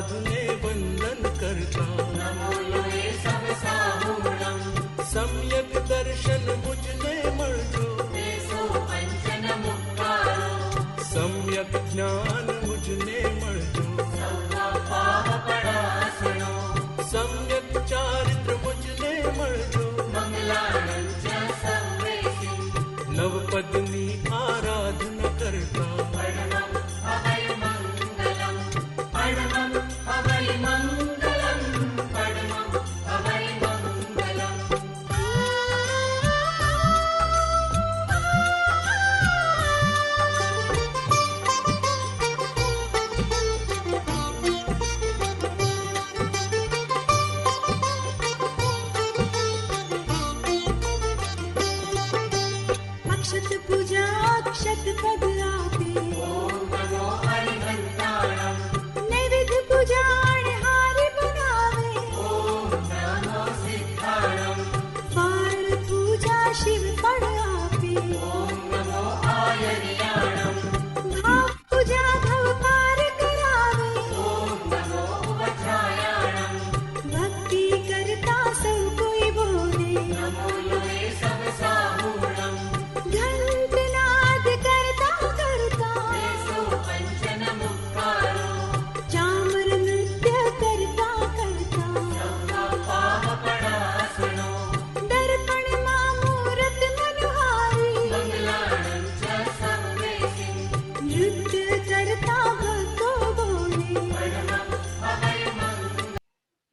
साधुने वंदन करता, सम्यक दर्शन मुझने मळजो, सम्यक ज्ञान मुझने मळजो, सम्यक चारित्र मुझने मळजो, नवपदनी आराधना करता,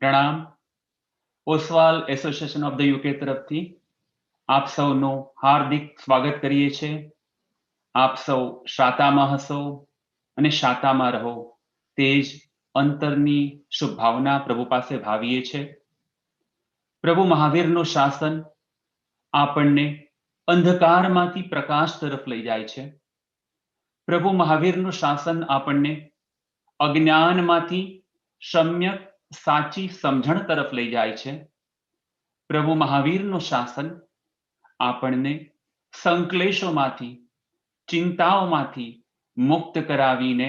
પ્રણામ. ઓશવાલ એસોસિએશન ઓફ ધ યુકે તરફથી આપ સૌનું હાર્દિક સ્વાગત કરીએ છીએ. આપ સૌ શાતામાં હશો અને શાતામાં રહો તે જ અંતરની શુભ ભાવના પ્રભુ પાસે ભાવીએ છે. પ્રભુ મહાવીરનું શાસન આપણને અંધકારમાંથી પ્રકાશ તરફ લઈ જાય છે. પ્રભુ મહાવીરનું શાસન આપણને અજ્ઞાનમાંથી સમ્યક સાચી સમજણ તરફ લઈ જાય છે. પ્રભુ મહાવીરનું શાસન આપણને સંકલેશોમાંથી, ચિંતાઓમાંથી મુક્ત કરાવીને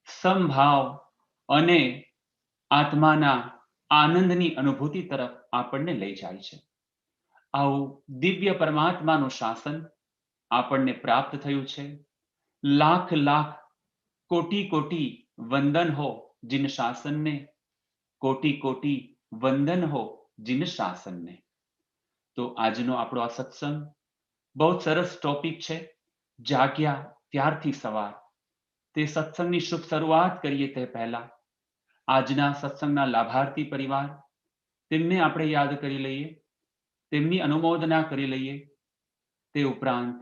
સમભાવ અને આત્માના આનંદની અનુભૂતિ તરફ આપણને લઈ જાય છે. આવું દિવ્ય પરમાત્માનું શાસન આપણને પ્રાપ્ત થયું છે. લાખ લાખ કોટી કોટી વંદન હો जिन शासन ने, कोटि कोटि वंदन हो जिन शासन ने. तो આજનો આપણો આ સત્સંગ બહુ સરસ ટોપિક છે. જાગ્યા ત્યારથી સવાર. તે સત્સંગની શુભ શરૂઆત કરીએ તે પહેલા આજના સત્સંગના લાભાર્થી પરિવાર, તેમને આપણે યાદ કરી લઈએ, તેમની અનુમોદના કરી લઈએ. તે ઉપરાંત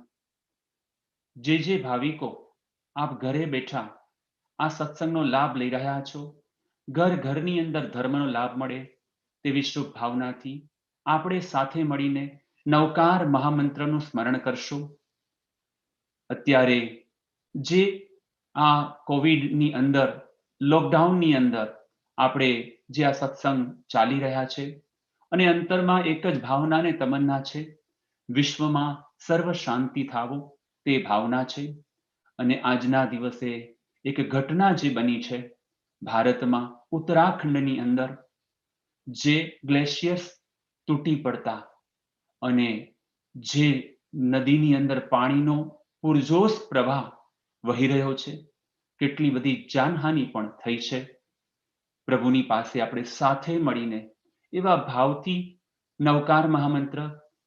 જે ભાવિકો આપ ઘરે બેઠા આ સત્સંગનો લાભ લઈ રહ્યા છો, ઘર ઘરની અંદર ધર્મનો લાભ મળે તેવી શુભ ભાવનાથી આપણે સાથે મળીને નવકાર મહામંત્રનું સ્મરણ કરશું. અત્યારે જે આ કોવિડની અંદર, લોકડાઉનની અંદર આપણે જે આ સત્સંગ ચાલી રહ્યા છે અને અંતરમાં એક જ ભાવના ને તમન્ના છે, વિશ્વમાં સર્વ શાંતિ થાવો તે ભાવના છે. અને આજના દિવસે એક ઘટના જે બની છે ભારતમાં, ઉત્તરાખંડની અંદર જે ગ્લેશિયર્સ તૂટી પડતા અને જે નદીની અંદર પાણીનો પૂરજોશ પ્રવાહ વહી રહ્યો છે, કેટલી બધી જાનહાનિ પણ થઈ છે. પ્રભુની પાસે આપણે સાથે મળીને એવા ભાવથી નવકાર મહામંત્ર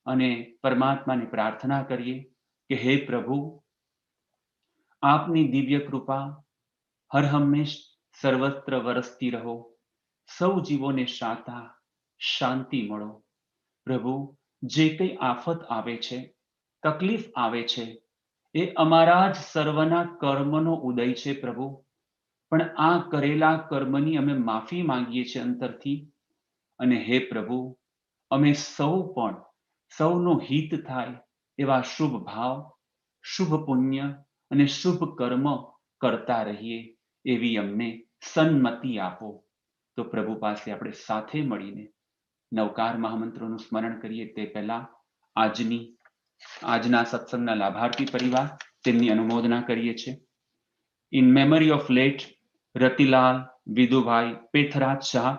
અને પરમાત્માને પ્રાર્થના કરીએ કે હે પ્રભુ, આપની દિવ્ય કૃપા હર હંમેશ સર્વત્ર વરસતી રહો. સૌ જીવોને શાંતિ મળો. પ્રભુ, જે કંઈ આફત આવે છે, તકલીફ આવે છે, એ અમારા જ સર્વના કર્મનો ઉદય છે પ્રભુ. પણ આ કરેલા કર્મની અમે માફી માંગીએ છીએ અંતરથી. અને હે પ્રભુ, અમે સૌ પણ સૌનું હિત થાય એવા શુભ ભાવ, શુભ પુણ્ય અને શુભ કર્મ કરતા રહીએ એવી અમને સન્મતિ આપો. તો પ્રભુ પાસે આપણે સાથે મળીને નવકાર મહામંત્રોનું સ્મરણ કરીએ તે પહેલા આજના સત્સંગના લાભાર્થી પરિવાર, તેમની અનુમોદના કરીએ છીએ. In memory of late Ratilal Vidubhai Pethraj Shah,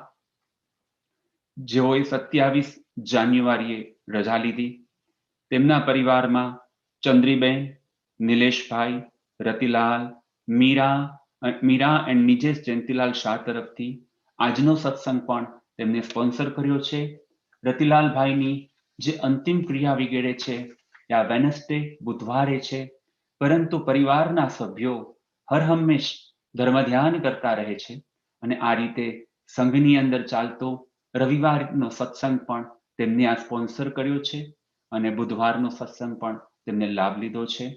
જેઓએ 27 જાન્યુઆરીએ રજા લીધી. તેમના પરિવારમાં ચંદ્રીબેન, નિલેશભાઈ, રતિલાલ, મીરા એન્ડ નિજેશ જયંતિલાલ શાહ તરફથી આજનો સત્સંગ પણ તેમને સ્પોન્સર કર્યો છે. રતિલાલભાઈની જે અંતિમ ક્રિયા વિગેરે છે એ આ વેનસડે બુધવારે છે, પરંતુ પરિવારના સભ્યો હર હંમેશ ધર્મ ધ્યાન કરતા રહે છે અને આ રીતે સંઘની અંદર ચાલતો રવિવારનો સત્સંગ પણ તેમને આ સ્પોન્સર કર્યો છે અને બુધવારનો સત્સંગ પણ તેમને લાભ લીધો છે.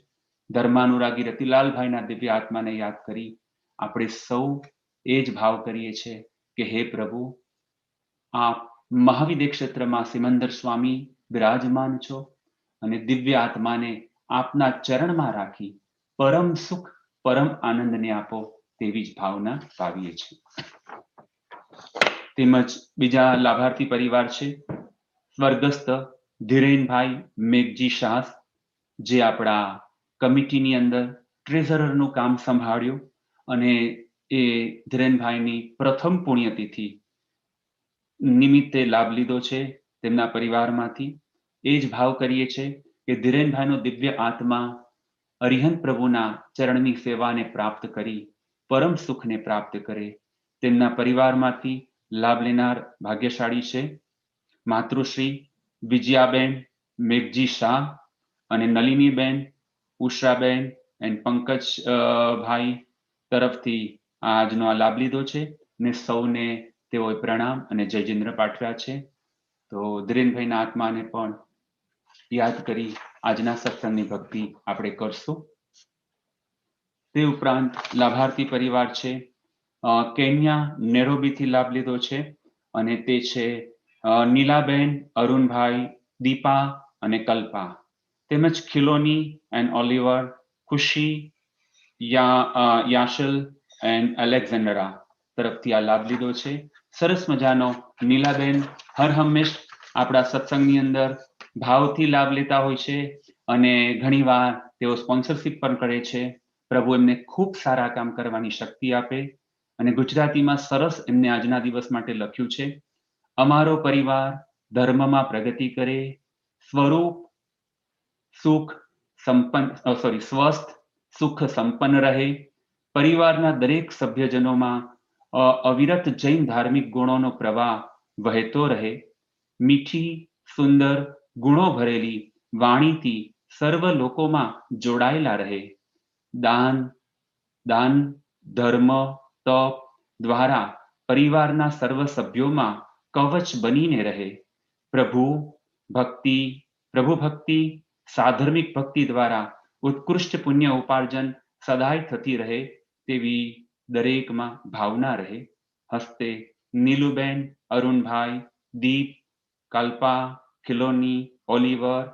ધર્માનુરાગી રતિલાલભાઈના દિવ્ય આત્માને યાદ કરી આપણે સૌ એ જ ભાવ કરીએ છીએ કે હે પ્રભુ, આપ મહાવિદ્ય ક્ષેત્રમાં સિમંદર સ્વામી બિરાજમાન છો અને દિવ્ય આત્માને આપના ચરણમાં રાખી પરમ સુખ પરમ આનંદને આપો તેવી જ ભાવના ભાવીએ છીએ. તેમજ બીજા લાભાર્થી પરિવાર છે સ્વર્ગસ્થ ધીરેનભાઈ મેઘજી શાહ, જે આપણા કમિટીની અંદર ટ્રેઝરરનું કામ સંભાળ્યું અને એ ધીરેનભાઈની પ્રથમ પુણ્યતિથિ નિમિત્તે લાભ લીધો છે તેમના પરિવારમાંથી. એ જ ભાવ કરીએ છીએ કે ધીરેનભાઈનો દિવ્ય આત્મા અરિહંત પ્રભુના ચરણની સેવાને પ્રાપ્ત કરી પરમ સુખને પ્રાપ્ત કરે. તેમના પરિવારમાંથી લાભ લેનાર ભાગ્યશાળી છે માતૃશ્રી વિજયાબેન મેઘજી શાહ અને નલિનીબેન, ઉષાબેન એન્ડ પંકજ ભાઈ તરફથી આજનો આ લાભ લીધો છે ને સૌને તેઓએ પ્રણામ અને જયજિન્દ્ર પાઠવ્યા છે. તો ધીરેનભાઈના આત્માને પણ યાદ કરી આજના સત્સંગની ભક્તિ આપણે કરશું. તે ઉપરાંત લાભાર્થી પરિવાર છે કેન્યા નેરોબીથી લાભ લીધો છે અને તે છે નીલાબેન, અરુણભાઈ, દીપા અને કલ્પા, તેમજ ખિલોની એન્ડ ઓલિવર, ખુશી, યાશલ એન્ડ એલેક્ઝાન્ડરા તરફથી આ લાભ લીધો છે. સરસ મજાનો નીલાબેન હર હંમેશ આપણા સત્સંગની અંદર ભાવથી લાભ લેતા હોય છે અને ઘણીવાર તેઓ સ્પોન્સરશિપ પણ કરે છે. પ્રભુ એમને ખૂબ સારા કામ કરવાની શક્તિ આપે. અને ગુજરાતીમાં સરસ એમને આજના દિવસ માટે લખ્યું છે, અમારો પરિવાર ધર્મમાં પ્રગતિ કરે, સ્વરૂપ સુખ સ્વસ્થ સુખ સંપન્ન રહે, પરિવારના દરેક સભ્યજનોમાં અવિરત જૈન ધાર્મિક ગુણોનો પ્રવાહ વહેતો રહે, મીઠી સુંદર ગુણો ભરેલી વાણીથી સર્વ લોકોમાં જોડાયેલા રહે, દાન ધર્મ તપ દ્વારા પરિવારના સર્વ સભ્યોમાં કવચ બનીને રહે, પ્રભુ ભક્તિ સાધર્મિક ભક્તિ દ્વારા ઉત્કૃષ્ટ પુણ્ય ઉપાર્જન સદાય થતી રહે તેવી દરેકમાં ભાવના રહે. હસ્તે નીલુબેન, અરુણભાઈ, દીપ, કલ્પા, ખિલોની, ઓલિવર,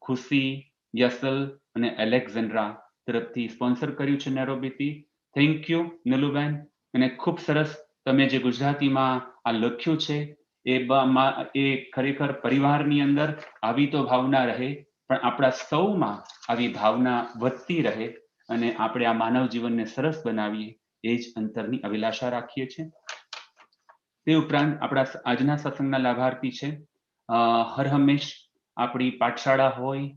ખુશી, યસલ અને એલેક્ઝાન્ડ્રા તરફથી સ્પોન્સર કર્યું છે નેરોબીથી. Thank you Niluben. અને ખૂબ સરસ તમે જે ગુજરાતીમાં આ લખ્યું છે એ ખરેખર પરિવારની અંદર આવી તો ભાવના રહે પણ આપણા સૌમાં આવી ભાવના વધતી રહે અને આપણે આ માનવ જીવનને સરસ બનાવીએ એ જ અંતરની અભિલાષા રાખીએ છીએ. તે ઉપરાંત આપણા આજના સત્સંગના લાભાર્થી છે હર હંમેશ આપણી પાઠશાળા હોય,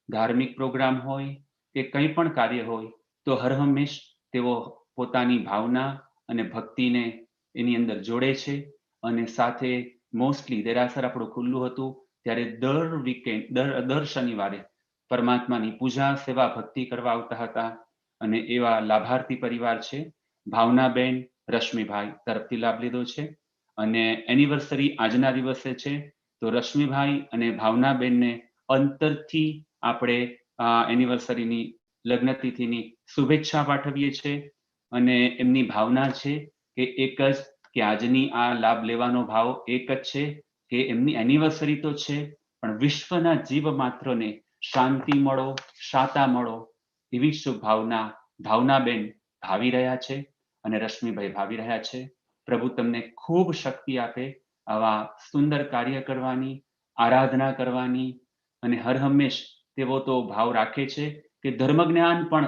ધાર્મિક પ્રોગ્રામ હોય કે કંઈ પણ કાર્ય હોય તો હર હંમેશ તેઓ પોતાની ભાવના અને ભક્તિને એની અંદર જોડે છે અને સાથે મોસ્ટલી દેરાસર આપણું ખુલ્લું હતું ત્યારે દર શનિવારે પરમાત્માની પૂજા સેવા ભક્તિ કરવા આવતા હતા અને એવા લાભાર્થી પરિવાર છે ભાવનાબેન, રશ્મિભાઈ તરફથી લાભ લીધો છે અને એનિવર્સરી આજના દિવસે છે તો રશ્મિભાઈ અને ભાવનાબેનને અંતરથી આપણે એનિવર્સરીની લગ્નતિથિની શુભેચ્છા પાઠવીએ છીએ અને એમની ભાવના છે કે એક જ કે આજની આ લાભ લેવાનો ભાવ એક જ છે કે એમની એનિવર્સરી તો છે પણ વિશ્વના જીવ માત્રને શાંતિ મળો, શાતા મળો એવી શુભ ભાવનાબેન ભાવી રહ્યા છે અને રશ્મિભાઈ ભાવી રહ્યા છે. પ્રભુ તમને ખૂબ શક્તિ આપે આવા સુંદર કાર્ય કરવાની, આરાધના કરવાની અને હર હંમેશ તેવો તો ભાવ રાખે છે કે ધર્મ જ્ઞાન પણ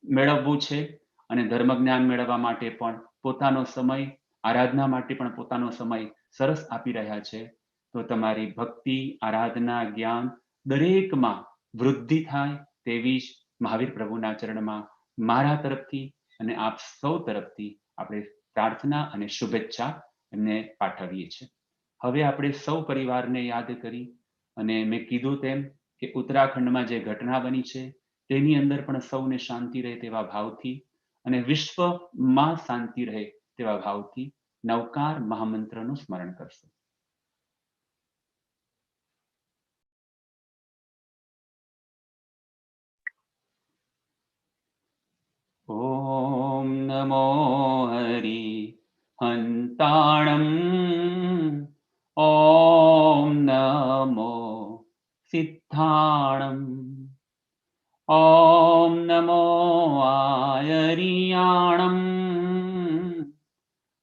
મેળવવું છે અને ધર્મ જ્ઞાન મેળવવા માટે પણ પોતાનો સમય આરાધના માટે પણ પોતાનો સમય સરસ આપી રહ્યા છે, તો તમારી ભક્તિ, આરાધના, જ્ઞાન દરેકમાં વૃદ્ધિ થાય તેવી જ મહાવીર પ્રભુના ચરણમાં મારા તરફથી અને આપ સૌ તરફથી આપણે પ્રાર્થના અને શુભેચ્છા એમને પાઠવીએ છીએ. હવે આપણે સૌ પરિવારને યાદ કરી અને મેં કીધું તેમ કે ઉત્તરાખંડમાં જે ઘટના બની છે તેની અંદર પણ સૌને શાંતિ રહે તેવા ભાવથી અને વિશ્વમાં શાંતિ રહે તેવા ભાવથી નવકાર મહામંત્રનું સ્મરણ કરશું. ઓમ નમો હરિ હંતાણમ, ઓમ નમો સિદ્ધાણમ, ઓમ નમો આયરિયાણમ,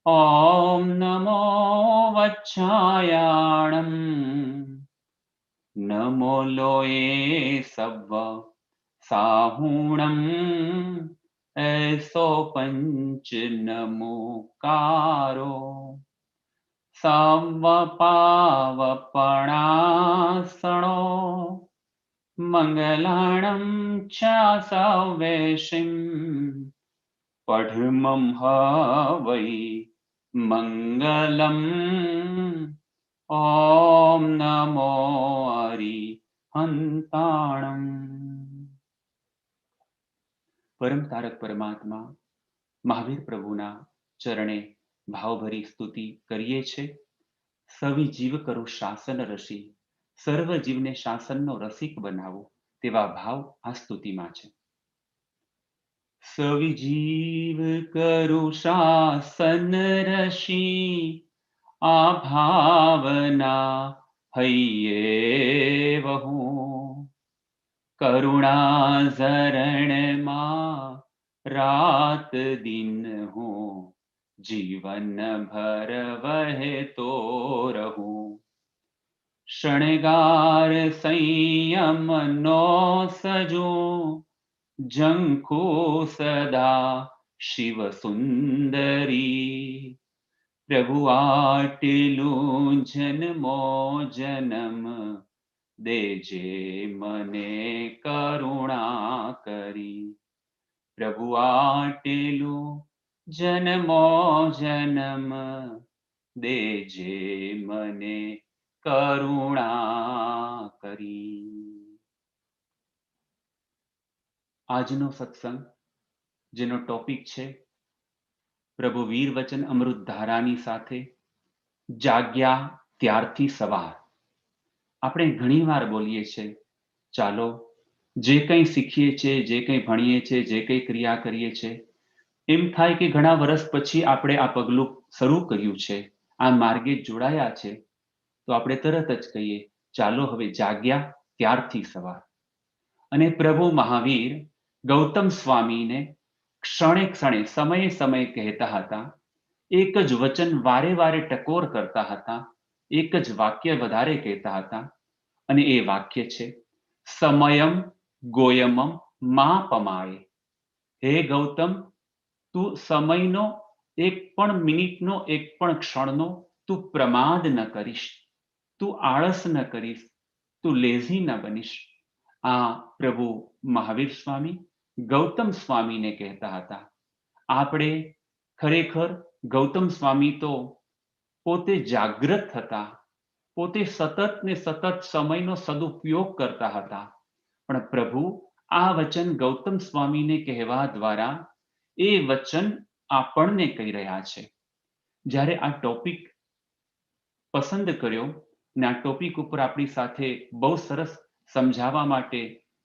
ઓમ નમો વચ્છાયાણમ, નમો લોયે સવ્વ સાહુણમ, એસો પંચ નમોકારો, સવ્વ પાવપણાસણો, મંગલાણમ ચ સવેશિમ, પઢમમ હવૈ મંગલમ, ઓમ નમો હરિહંતાણમ. પરમ તારક પરમાત્મા મહાવીર પ્રભુના ચરણે ભાવભરી સ્તુતિ કરીએ છે. સવિ જીવ કરું શાસન રસી, સર્વ જીવને શાસનનો રસિક બનાવો તેવા ભાવ આ સ્તુતિમાં છે. સવિ જીવ કરું શાસન રસી, આ ભાવના હૈયે વહું, કરુણા ઝરણમાં રાત દિન હું, જીવન ભર વહેતો રહું. શણગાર સંયમનો સજો, ઝંખુ સદા શિવ સુંદરી, પ્રભુ આટલું જન્મો જન્મ, દેજે મને કરુણા કરી. પ્રભુ આટલું જન્મો જન્મ, દેજે મને કરુણા કરી. આજનો સત્સંગ જેનો ટોપિક છે પ્રભુ વીર વચન અમૃતધારાની સાથે જાગ્યા ત્યારથી સવાર. આપણે ઘણીવાર બોલીએ છીએ ચાલો જે કંઈ શીખીએ છીએ, જે કંઈ ભણીએ છીએ, જે કંઈ ક્રિયા કરીએ છીએ, એમ થાય કે ઘણા વર્ષ પછી આપણે આ પગલું શરૂ કર્યું છે, આ માર્ગે જોડાયા છે, તો આપણે તરત જ કહીએ ચાલો હવે જાગ્યા ત્યારથી સવાર. અને પ્રભુ મહાવીર ગૌતમ સ્વામીને ક્ષણે ક્ષણે સમયે સમયે કહેતા હતા, એક જ વચન વારે વારે ટકોર કરતા હતા, એક જ વાક્ય વધારે કહેતા હતા, અને એ વાક્ય છે સમયમ ગોયમમ મા પમાય. હે ગૌતમ, તું સમયનો એક પણ મિનિટનો, એક પણ ક્ષણનો તું પ્રમાદ ન કરીશ, તું આળસ ન કરીશ, તું લેઝી ન બનીશ. આ પ્રભુ મહાવીર સ્વામી ગૌતમ સ્વામીને કહેતા હતા. આપણે ખરેખર ગૌતમ સ્વામી તો પોતે જાગૃત હતા, પોતે સતત ને સતત સમયનો સદુપયોગ કરતા હતા, પણ પ્રભુ આ વચન ગૌતમ સ્વામીને કહેવા દ્વારા એ વચન આપણને કહી રહ્યા છે. જ્યારે આ ટોપિક પસંદ કર્યો અને આ ટોપિક ઉપર આપણી સાથે બહુ સરસ સમજાવવા માટે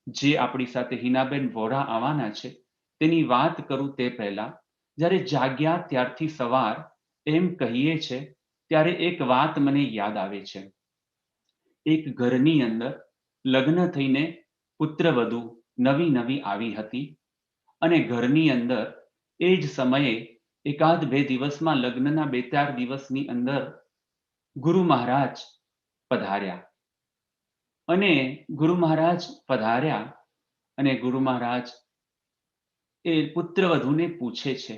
જે આપણી સાથે હિનાબેન વોરા આવવાના છે તેની વાત કરું તે પહેલા, જ્યારે જાગ્યા ત્યારથી સવાર એમ કહીએ છે ત્યારે એક વાત મને યાદ આવે છે. એક ઘરની અંદર લગ્ન થઈને પુત્રવધુ નવી નવી આવી હતી અને ઘરની અંદર એ જ સમયે એકાદ બે દિવસમાં, લગ્નના 2-4 દિવસની અંદર ગુરુ મહારાજ પધાર્યા. અને ગુરુ મહારાજ પધાર્યા અને ગુરુ મહારાજ એ પુત્રવધુને પૂછે છે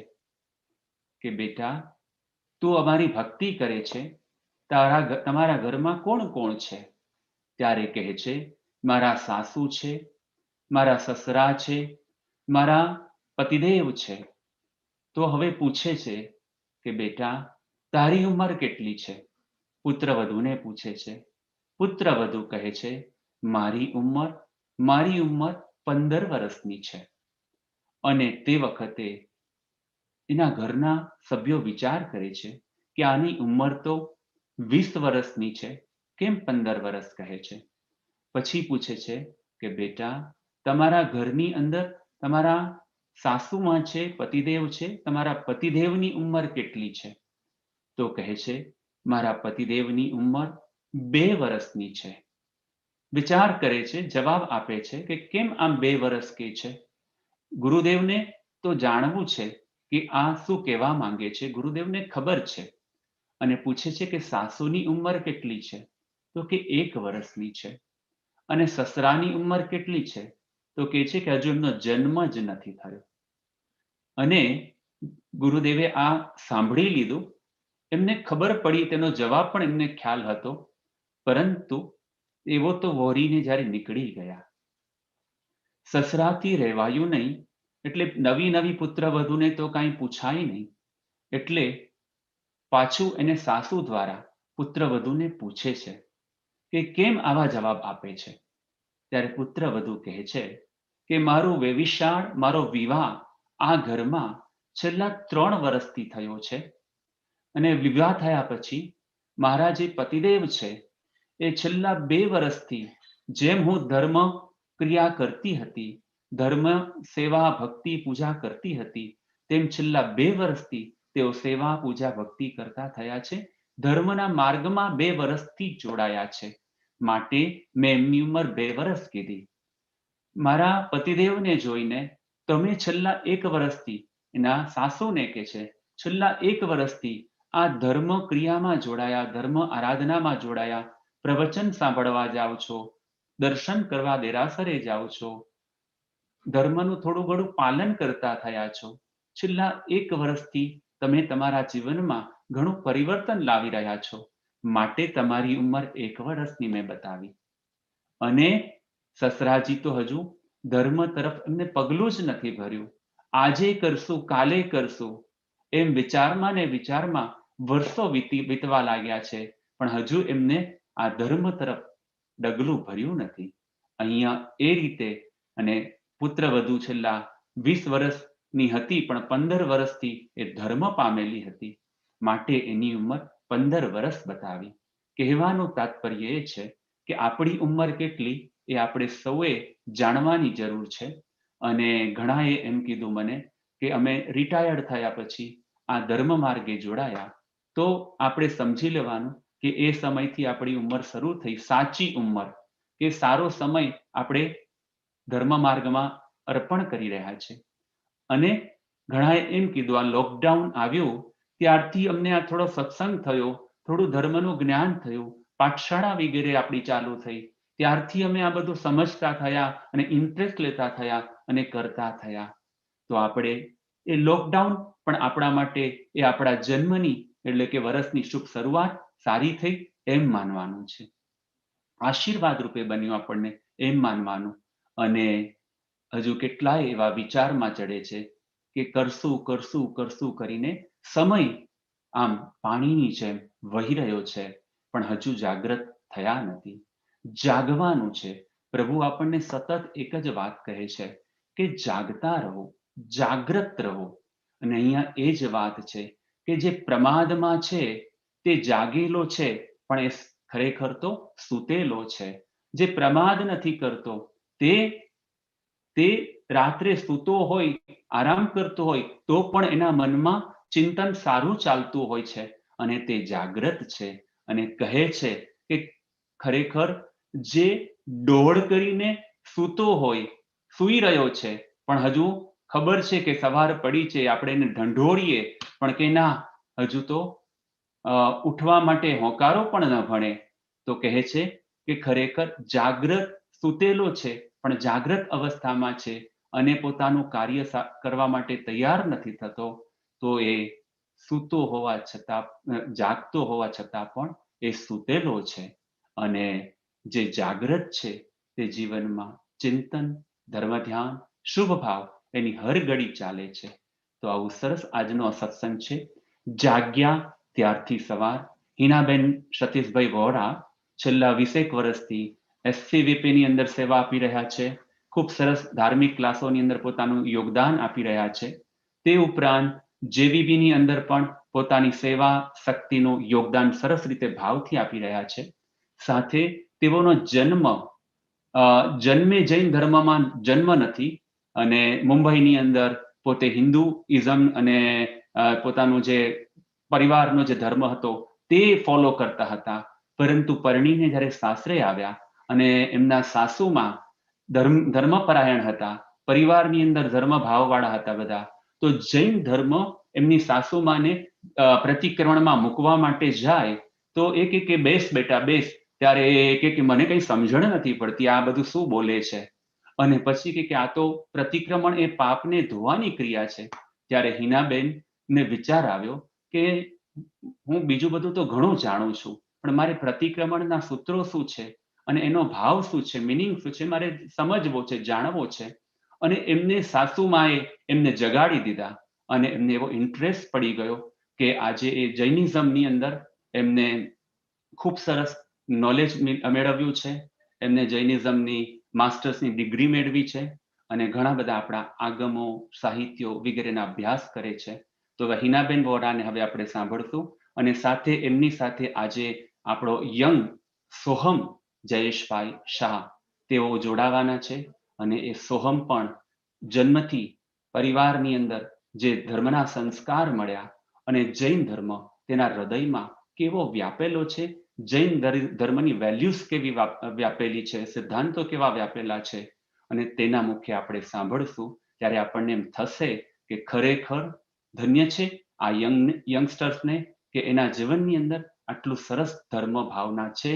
કે બેટા, તું અમારી ભક્તિ કરે છે, તમારા ઘરમાં કોણ કોણ છે? ત્યારે કહે છે, મારા સાસુ છે, મારા સસરા છે, મારા પતિદેવ છે. તો હવે પૂછે છે કે બેટા, તારી ઉંમર કેટલી છે? પુત્રવધૂને પૂછે છે. પુત્રવધુ કહે છે, મારી ઉંમર 15 વર્ષની છે. અને તે વખતે એના ઘરના સભ્યો વિચાર કરે છે કે આની ઉંમર તો 20 વર્ષની છે, કેમ 15 વર્ષ કહે છે? પછી પૂછે છે કે બેટા, તમારા ઘરની અંદર તમારા સાસુમાં છે, પતિદેવ છે, તમારા પતિદેવની ઉંમર કેટલી છે? તો કહે છે, મારા પતિદેવની ઉંમર 2 વર્ષની છે. વિચાર કરે છે, જવાબ આપે છે કે કેમ આમ 2 વર્ષ કે છે? ગુરુદેવને તો જાણવું છે કે આ શું કહેવા માંગે છે. ગુરુદેવને ખબર છે. અને પૂછે છે કે સાસુની ઉંમર કેટલી છે? તો કે 1 વર્ષની છે. અને સસરાની ઉંમર કેટલી છે? તો કહે છે કે હજુ એમનો જન્મ જ નથી થયો. અને ગુરુદેવે આ સાંભળી લીધું. એમને ખબર પડી, તેનો જવાબ પણ એમને ખ્યાલ હતો, પરંતુ એવો તો વહોરીને જ્યારે નીકળી ગયા. સસરાથી રહેવાયું નહીં, એટલે નવી પુત્રવધૂને તો કાંઈ પૂછાય નહીં. એટલે પાછું એને સાસુ દ્વારા પુત્રવધૂને પૂછે છે કે કેમ આવા જવાબ આપે છે? ત્યારે પુત્રવધુ કહે છે કે મારું વેવિશાળ, મારો વિવાહ આ ઘરમાં છેલ્લા 3 વર્ષથી થયો છે. અને વિવાહ થયા પછી મારા જે પતિદેવ છે એ છેલ્લા 2 વર્ષથી જેમ હું ધર્મ ક્રિયા કરતી હતી, ધર્મ સેવા ભક્તિ પૂજા કરતી હતી, તેમ છેલ્લા 2 વર્ષથી તેઓ સેવા પૂજા ભક્તિ કરતા થયા છે. ધર્મના માર્ગમાં 2 વર્ષથી જોડાયા છે. માટે મેં એમની ઉંમર 2 વર્ષ કીધી. મારા પતિદેવને જોઈને તમે છેલ્લા 1 વર્ષથી, એના સાસુને કે છે, છેલ્લા 1 વર્ષથી આ ધર્મ ક્રિયામાં જોડાયા, ધર્મ આરાધનામાં જોડાયા, પ્રવચન સાંભળવા જાઓ છો, દર્શન કરવા દેરાસરે જાઓ છો, ધર્મનું થોડું ઘણું પાલન કરતા થયા છો. છેલ્લા 1 વર્ષથી તમે તમારા જીવનમાં ઘણું પરિવર્તન લાવી રહ્યા છો. માટે તમારી ઉંમર 1 વર્ષની મેં બતાવી. અને સસરાજી તો હજુ ધર્મ તરફ એમને પગલું જ નથી ભર્યું. આજે કરશું, કાલે કરશું, એમ વિચારમાં ને વિચારમાં વર્ષો વીતવા લાગ્યા છે, પણ હજુ એમને આ ધર્મ તરફ ડગલું ભર્યું નથી. અહીંયા એ રીતે, અને પુત્રવધુ છેલ્લા 20 વર્ષની હતી, પણ 15 વર્ષથી એ ધર્મ પામેલી હતી. માટે એની ઉંમર 15 વર્ષ બતાવી. કહેવાનું તાત્પર્ય એ છે કે આપણી ઉંમર કેટલી એ આપણે સૌએ જાણવાની જરૂર છે. અને ઘણાએ એમ કીધું મને કે અમે રિટાયર્ડ થયા પછી આ ધર્મ માર્ગે જોડાયા, તો આપણે સમજી લેવાનું કે એ સમયથી આપણી ઉંમર શરૂ થઈ, સાચી ઉંમર, કે સારો સમય આપણે ધર્મ માર્ગમાં અર્પણ કરી રહ્યા છે. અને ઘણાએ એમ કીધું, આ લોકડાઉન આવ્યું ત્યારથી અમને આ થોડો સત્સંગ થયો, થોડું ધર્મનું જ્ઞાન થયું, પાઠશાળા વગેરે આપણી ચાલુ થઈ, ત્યારથી અમે આ બધું સમજતા થયા અને ઇન્ટરેસ્ટ લેતા થયા અને કરતા થયા. તો આપણે એ લોકડાઉન પણ આપણા માટે એ આપણા જન્મની, એટલે કે વર્ષની શુભ શરૂઆત સારી થઈ એમ માનવાનું છે. આશીર્વાદ રૂપે બન્યું આપણને એમ માનવાનું. અને હજુ કેટલાય એવા વિચારમાં ચડે છે કે કરશું કરશું કરશું કરીને સમય આમ પાણીની જેમ વહી રહ્યો છે, પણ હજુ જાગૃત થયા નથી. જાગવાનું છે. પ્રભુ આપણને સતત એક જ વાત કહે છે કે જાગતા રહો, જાગૃત રહો. અને અહીંયા એ જ વાત છે કે જે પ્રમાદમાં છે તે જાગેલો છે, પણ એ ખરેખર તો સૂતેલો છે. જે પ્રમાદ નથી કરતો તે રાત્રે સૂતો હોય, આરામ કરતો હોય, તો પણ એના મનમાં ચિંતન સારું ચાલતું હોય છે, અને તે જાગૃત છે. અને કહે છે કે ખરેખર જે ડોળ કરીને સૂતો હોય, સૂઈ રહ્યો છે, પણ હજુ ખબર છે કે સવાર પડી છે, આપણે એને ઢંઢોળીએ પણ કે ના, હજુ તો ઉઠવા માટે હોંકારો પણ ન ભણે, તો કહે છે કે ખરેખર જાગૃત સૂતેલો છે, પણ જાગૃત અવસ્થામાં છે અને પોતાનું કાર્ય કરવા માટે તૈયાર નથી થતો, તો એ સૂતો હોવા છતાં જાગતો હોવા છતાં પણ એ સૂતેલો છે, અને જે જાગૃત છે તે જીવનમાં ચિંતન, ધર્મ ધ્યાન, શુભ ભાવ એની હર ઘડી ચાલે છે. તો આવું સરસ આજનો સત્સંગ છે. જાગ્યા ત્યારથી સવાર. હિનાબેન સતીશભાઈ વોરા છેલ્લા 20 વર્ષથી SCVP ની અંદર સેવા આપી રહ્યા છે. ખૂબ સરસ ધાર્મિક ક્લાસોની અંદર પોતાનું યોગદાન આપી રહ્યા છે. તે ઉપરાંત JVB ની અંદર પણ પોતાની સેવા શક્તિનું યોગદાન સરસ રીતે ભાવથી આપી રહ્યા છે. સાથે તેઓનો જન્મે જૈન ધર્મમાં જન્મ નથી, અને મુંબઈની અંદર પોતે હિન્દુઇઝમ અને પોતાનો જે પરિવારનો જે ધર્મ હતો તે ફોલો કરતા હતા. પરંતુ પરણીને જ્યારે સાસરે આવ્યા અને એમના સાસુમાં ધર્મપરાયણ હતા, પરિવારની અંદર ધર્મ ભાવવાળા હતા બધા, તો જૈન ધર્મ એમની સાસુમાને પ્રતિક્રમણમાં મૂકવા માટે જાય તો એ કે બેસ બેટા બેસ, ત્યારે એ કે મને કંઈ સમજણ નથી પડતી, આ બધું શું બોલે છે. અને પછી કે આ તો પ્રતિક્રમણ એ પાપને ધોવાની ક્રિયા છે. ત્યારે હિનાબેન ને વિચાર આવ્યો કે હું બીજું બધું તો ઘણું જાણું છું, પણ મારે પ્રતિક્રમણના સૂત્રો શું છે અને એનો ભાવ શું છે, મિનિંગ શું છે, મારે સમજવો છે, જાણવો છે. અને એમને સાસુમાએ એમને જગાડી દીધા, અને એમને એવો ઇન્ટરેસ્ટ પડી ગયો કે આજે એ જૈનિઝમની અંદર એમને ખૂબ સરસ નોલેજ મેળવ્યું છે. એમને જૈનિઝમની માસ્ટર્સની ડિગ્રી મેળવી છે, અને ઘણા બધા આપણા આગમો, સાહિત્યો વગેરેના અભ્યાસ કરે છે. તો હિનાબેન વોરાને હવે આપણે સાંભળશું, અને સાથે એમની સાથે આજે આપણો યંગ સોહમ જયેશભાઈ શાહ તેઓ જોડાવાના છે. અને એ સોહમ પણ જન્મથી પરિવારની અંદર જે ધર્મના સંસ્કાર મળ્યા, અને જૈન ધર્મ તેના હૃદયમાં કેવો વ્યાપેલો છે, જૈન ધર્મની વેલ્યુઝ કેવી વ્યાપેલી છે, સિદ્ધાંતો કેવા વ્યાપેલા છે, અને તેના મુખ્ય આપણે સાંભળશું. ત્યારે આપણને એમ થશે કે ખરેખર ધન્ય છે આ યંગસ્ટર્સને કે એના જીવનની અંદર આટલું સરસ ધર્મ ભાવના છે,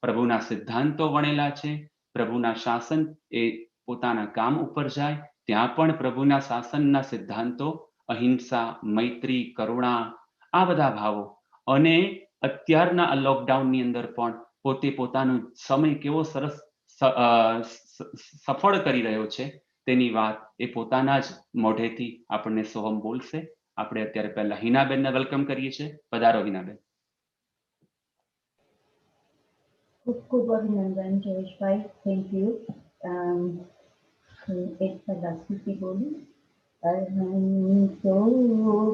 પ્રભુના સિદ્ધાંતો વણેલા છે. પ્રભુના શાસન એ પોતાના કામ ઉપર જાય ત્યાં પણ પ્રભુના શાસનના સિદ્ધાંતો, અહિંસા, મૈત્રી, કરુણા, આ બધા ભાવો. અને અત્યારના આ લોકડાઉનની અંદર પણ પોતે પોતાનો સમય કેવો સરસ સફળ કરી રહ્યો છે તેની વાત એ પોતાના જ મોઢેથી આપણને સોહમ બોલશે. આપણે અત્યારે પહેલા હિનાબેનને વેલકમ કરીએ છીએ. પધારો હિનાબેન. ખૂબ ખૂબ અભિનંદન જયેશભાઈ, થેન્ક યુ. એક પહેલા સ્તુતિ બોલું. અહંતો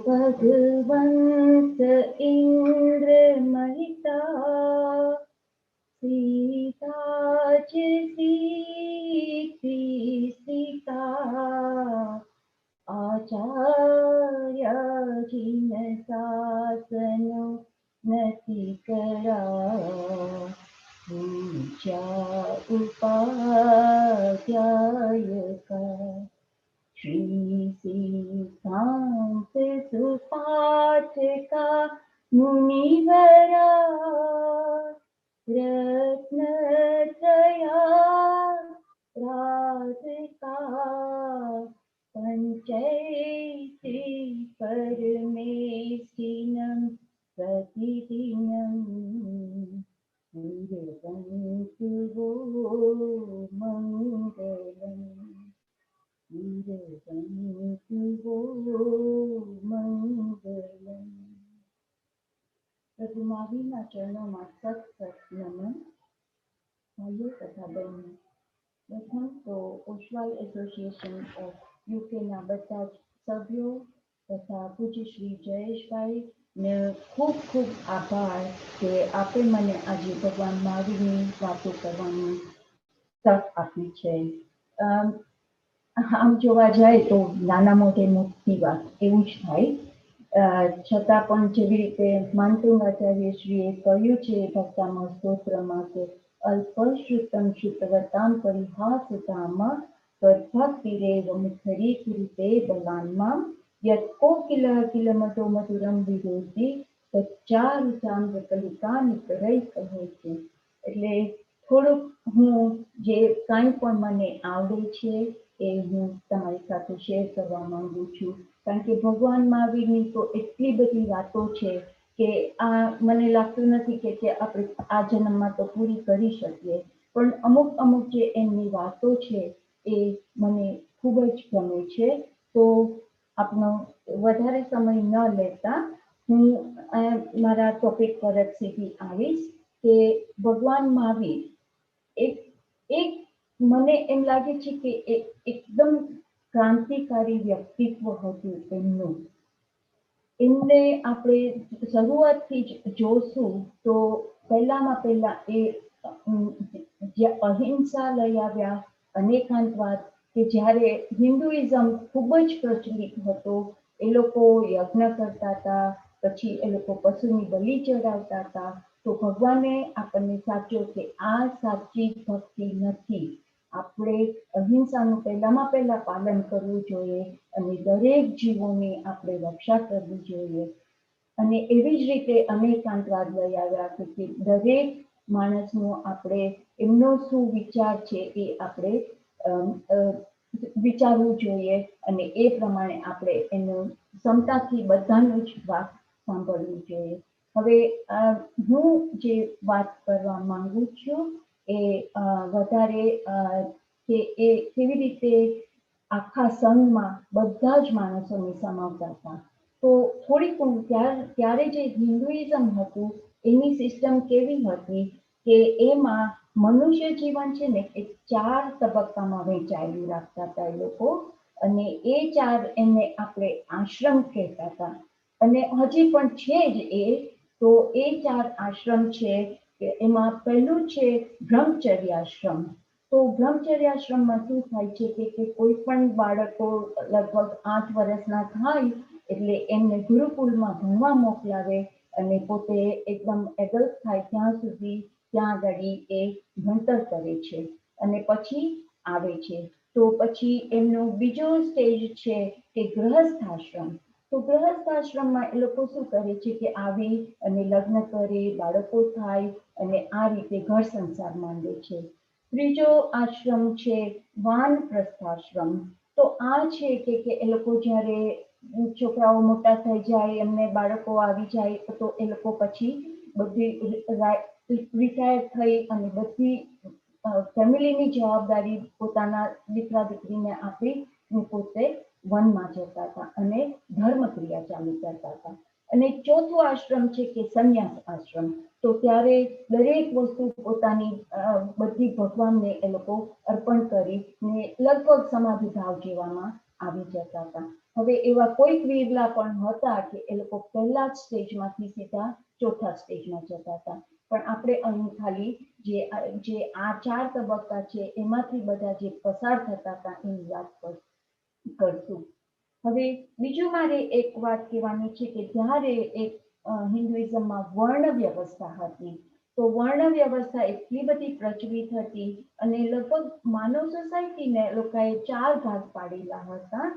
ભગવંત ઇન્દ્ર મહિતા, સીતા જ સીતા, આચાર્ય જીન શાસનો નથી કરા, પૂજા ઉપાધ્યાય કા, શ્રી સિદ્ધાંત સુપાઠકા મુનિવરા, રત્ન ત્રયા રાધિકા, પંચૈતી પરમેષ્ઠિનમ પ્રતિદિનમ, વીરવંતુ વો મંગલમ, વીરવંતુ વો મંગલમ. પ્રભુ મહાવીરના ચરણોમાં સત નમન. ભાઈઓ તથા બહેનો, પ્રથમ તો ઓશવાલ એસોસિએશન ઓફ યુકેના બધા જ સભ્યો તથા પૂજ્ય શ્રી જયેશભાઈ ને ખૂબ ખૂબ આભાર કે આપે મને આજે ભગવાન મહાવીરની વાતો કરવાની તક આપી છે. આમ જોવા જાય તો નાના મોટે મોટી વાત એવું જ થાય, છતાં પણ જેવી રીતે માનતુંગાચાર્યશ્રીએ કહ્યું છે ભક્તામાં સ્તોત્રમાં કે અલ્પશ્રુતમ શ્રુતવતામ પરિહાસતામાં સ્વર્ભક્તિરેવ મુખરી કુરુતે બલાનમાં, યત્ કોકિલ કિલ મતો મધુરમ વિરોધી તચ્ચારુચામ્રકલિકા નિકરૈ કહે છે. એટલે થોડુંક હું જે કાંઈ પણ મને આવડે છે એ હું તમારી સાથે શેર કરવા માંગુ છું. કારણ કે ભગવાન મહાવીરની તો એટલી બધી વાતો છે કે આ મને લાગતું નથી કે આપણે આ જન્મમાં તો પૂરી કરી શકીએ, પણ અમુક જે એમની વાતો છે એ મને ખૂબ જ ગમે છે. તો આપનો વધારે સમય ન લેતા હું મારા ટોપિક પર જ સીધી આવીશ કે ભગવાન મહાવીર એક મને એમ લાગે છે કે એકદમ ક્રાંતિકારી વ્યક્તિત્વ હતું એમનું. એમને આપણે શરૂઆતથી જ જોશું તો પહેલા એ અહિંસા લઈ આવ્યા, અનેકાંતવાદ, કે જ્યારે હિન્દુઇઝમ ખૂબ જ પ્રચલિત હતો, એ લોકો યજ્ઞ કરતા હતા, પછી એ લોકો પશુની બલિ ચડાવતા હતા. તો ભગવાને આપણને સાચ્યો કે આ સાચી ભક્તિ નથી. આપણે અહિંસાનું પહેલા પાલન કરવું જોઈએ અને દરેક જીવોની આપણે રક્ષા કરવી જોઈએ. અને એવી જ રીતે અનેકાંતવાદ લઈ આવ્યા કે દરેક માણસનો આપણે એમનો શું વિચાર છે એ આપણે વિચારવું જોઈએ અને એ પ્રમાણે આપણે એનું ક્ષમતાથી બધાનું જ વાત સાંભળવું જોઈએ. હવે હું જે વાત કરવા માંગુ છું એ વધારે કે એ કેવી રીતે આખા સંઘમાં બધા જ માણસોને સમાવતા હતા. તો થોડીક ત્યારે જે હિન્દુઇઝમ હતું એની સિસ્ટમ કેવી હતી કે એમાં મનુષ્ય જીવન છે ને એ 4 તબક્કામાં વહેંચાયેલું રાખતા હતા એ લોકો, અને એ 4 એને આપણે આશ્રમ કહેતા હતા. અને હજી પણ છે જ તો એ 4 આશ્રમ છે કે એમાં પહેલું છે બ્રહ્મચર્યાશ્રમ. તો બ્રહ્મચર્યાશ્રમમાં શું થાય છે કે કોઈ પણ બાળકો લગભગ 8 વર્ષના થાય એટલે એમને ગુરુકુળમાં ભણવા મોકલાવે અને પોતે એકદમ એડલ્ટ થાય ત્યાં સુધી ત્યાં આગળ એ ભણતર કરે છે અને પછી આવે છે. તો પછી એમનો બીજો સ્ટેજ છે કે ગૃહસ્થાશ્રમ. તો ગૃહસ્થાશ્રમમાં એ લોકો શું કરે છે કે આવી અને લગ્ન કરે, બાળકો થાય અને આ રીતે ઘર સંસાર માંડે છે. ત્રીજો આશ્રમ છે વાનપ્રસ્થાશ્રમ. તો આ છે કે એ લોકો જ્યારે છોકરાઓ મોટા થઈ જાય, એમને બાળકો આવી જાય તો એ લોકો પછી બધી રિટાયર થઈ અને બધી ફેમિલીની જવાબદારી પોતાના દીકરા દીકરીને આપી પોતે વનમાં જતા હતા અને ધર્મક્રિયા ચાલુ કરતા હતા. અને ચોથું આશ્રમ છે કે સંન્યાસ આશ્રમ. તો ત્યારે દરેક વસ્તુ પોતાની બધી ભગવાનને એ લોકો અર્પણ કરીને લગભગ સમાધિ ભાવ જેવામાં આવી જતા હતા. હવે એવા કોઈક વીરલા પણ હતા કે એ લોકો પહેલા જ સ્ટેજમાંથી સીધા ચોથા સ્ટેજમાં જતા હતા. પણ આપણે અહીં ખાલી જે આ 4 તબક્કા છે એમાંથી બધા જે પસાર થતા હતા એની વાત કરશું. હવે બીજું મારે એક વાત કહેવાની છે કે જ્યારે એક હિન્દુઇઝમમાં વર્ણ વ્યવસ્થા હતી, તો વર્ણ વ્યવસ્થા એટલી બધી પ્રચલિત હતી અને લગભગ માનવ સોસાયટીને લોકોએ 4 ભાગ પાડેલા હતા.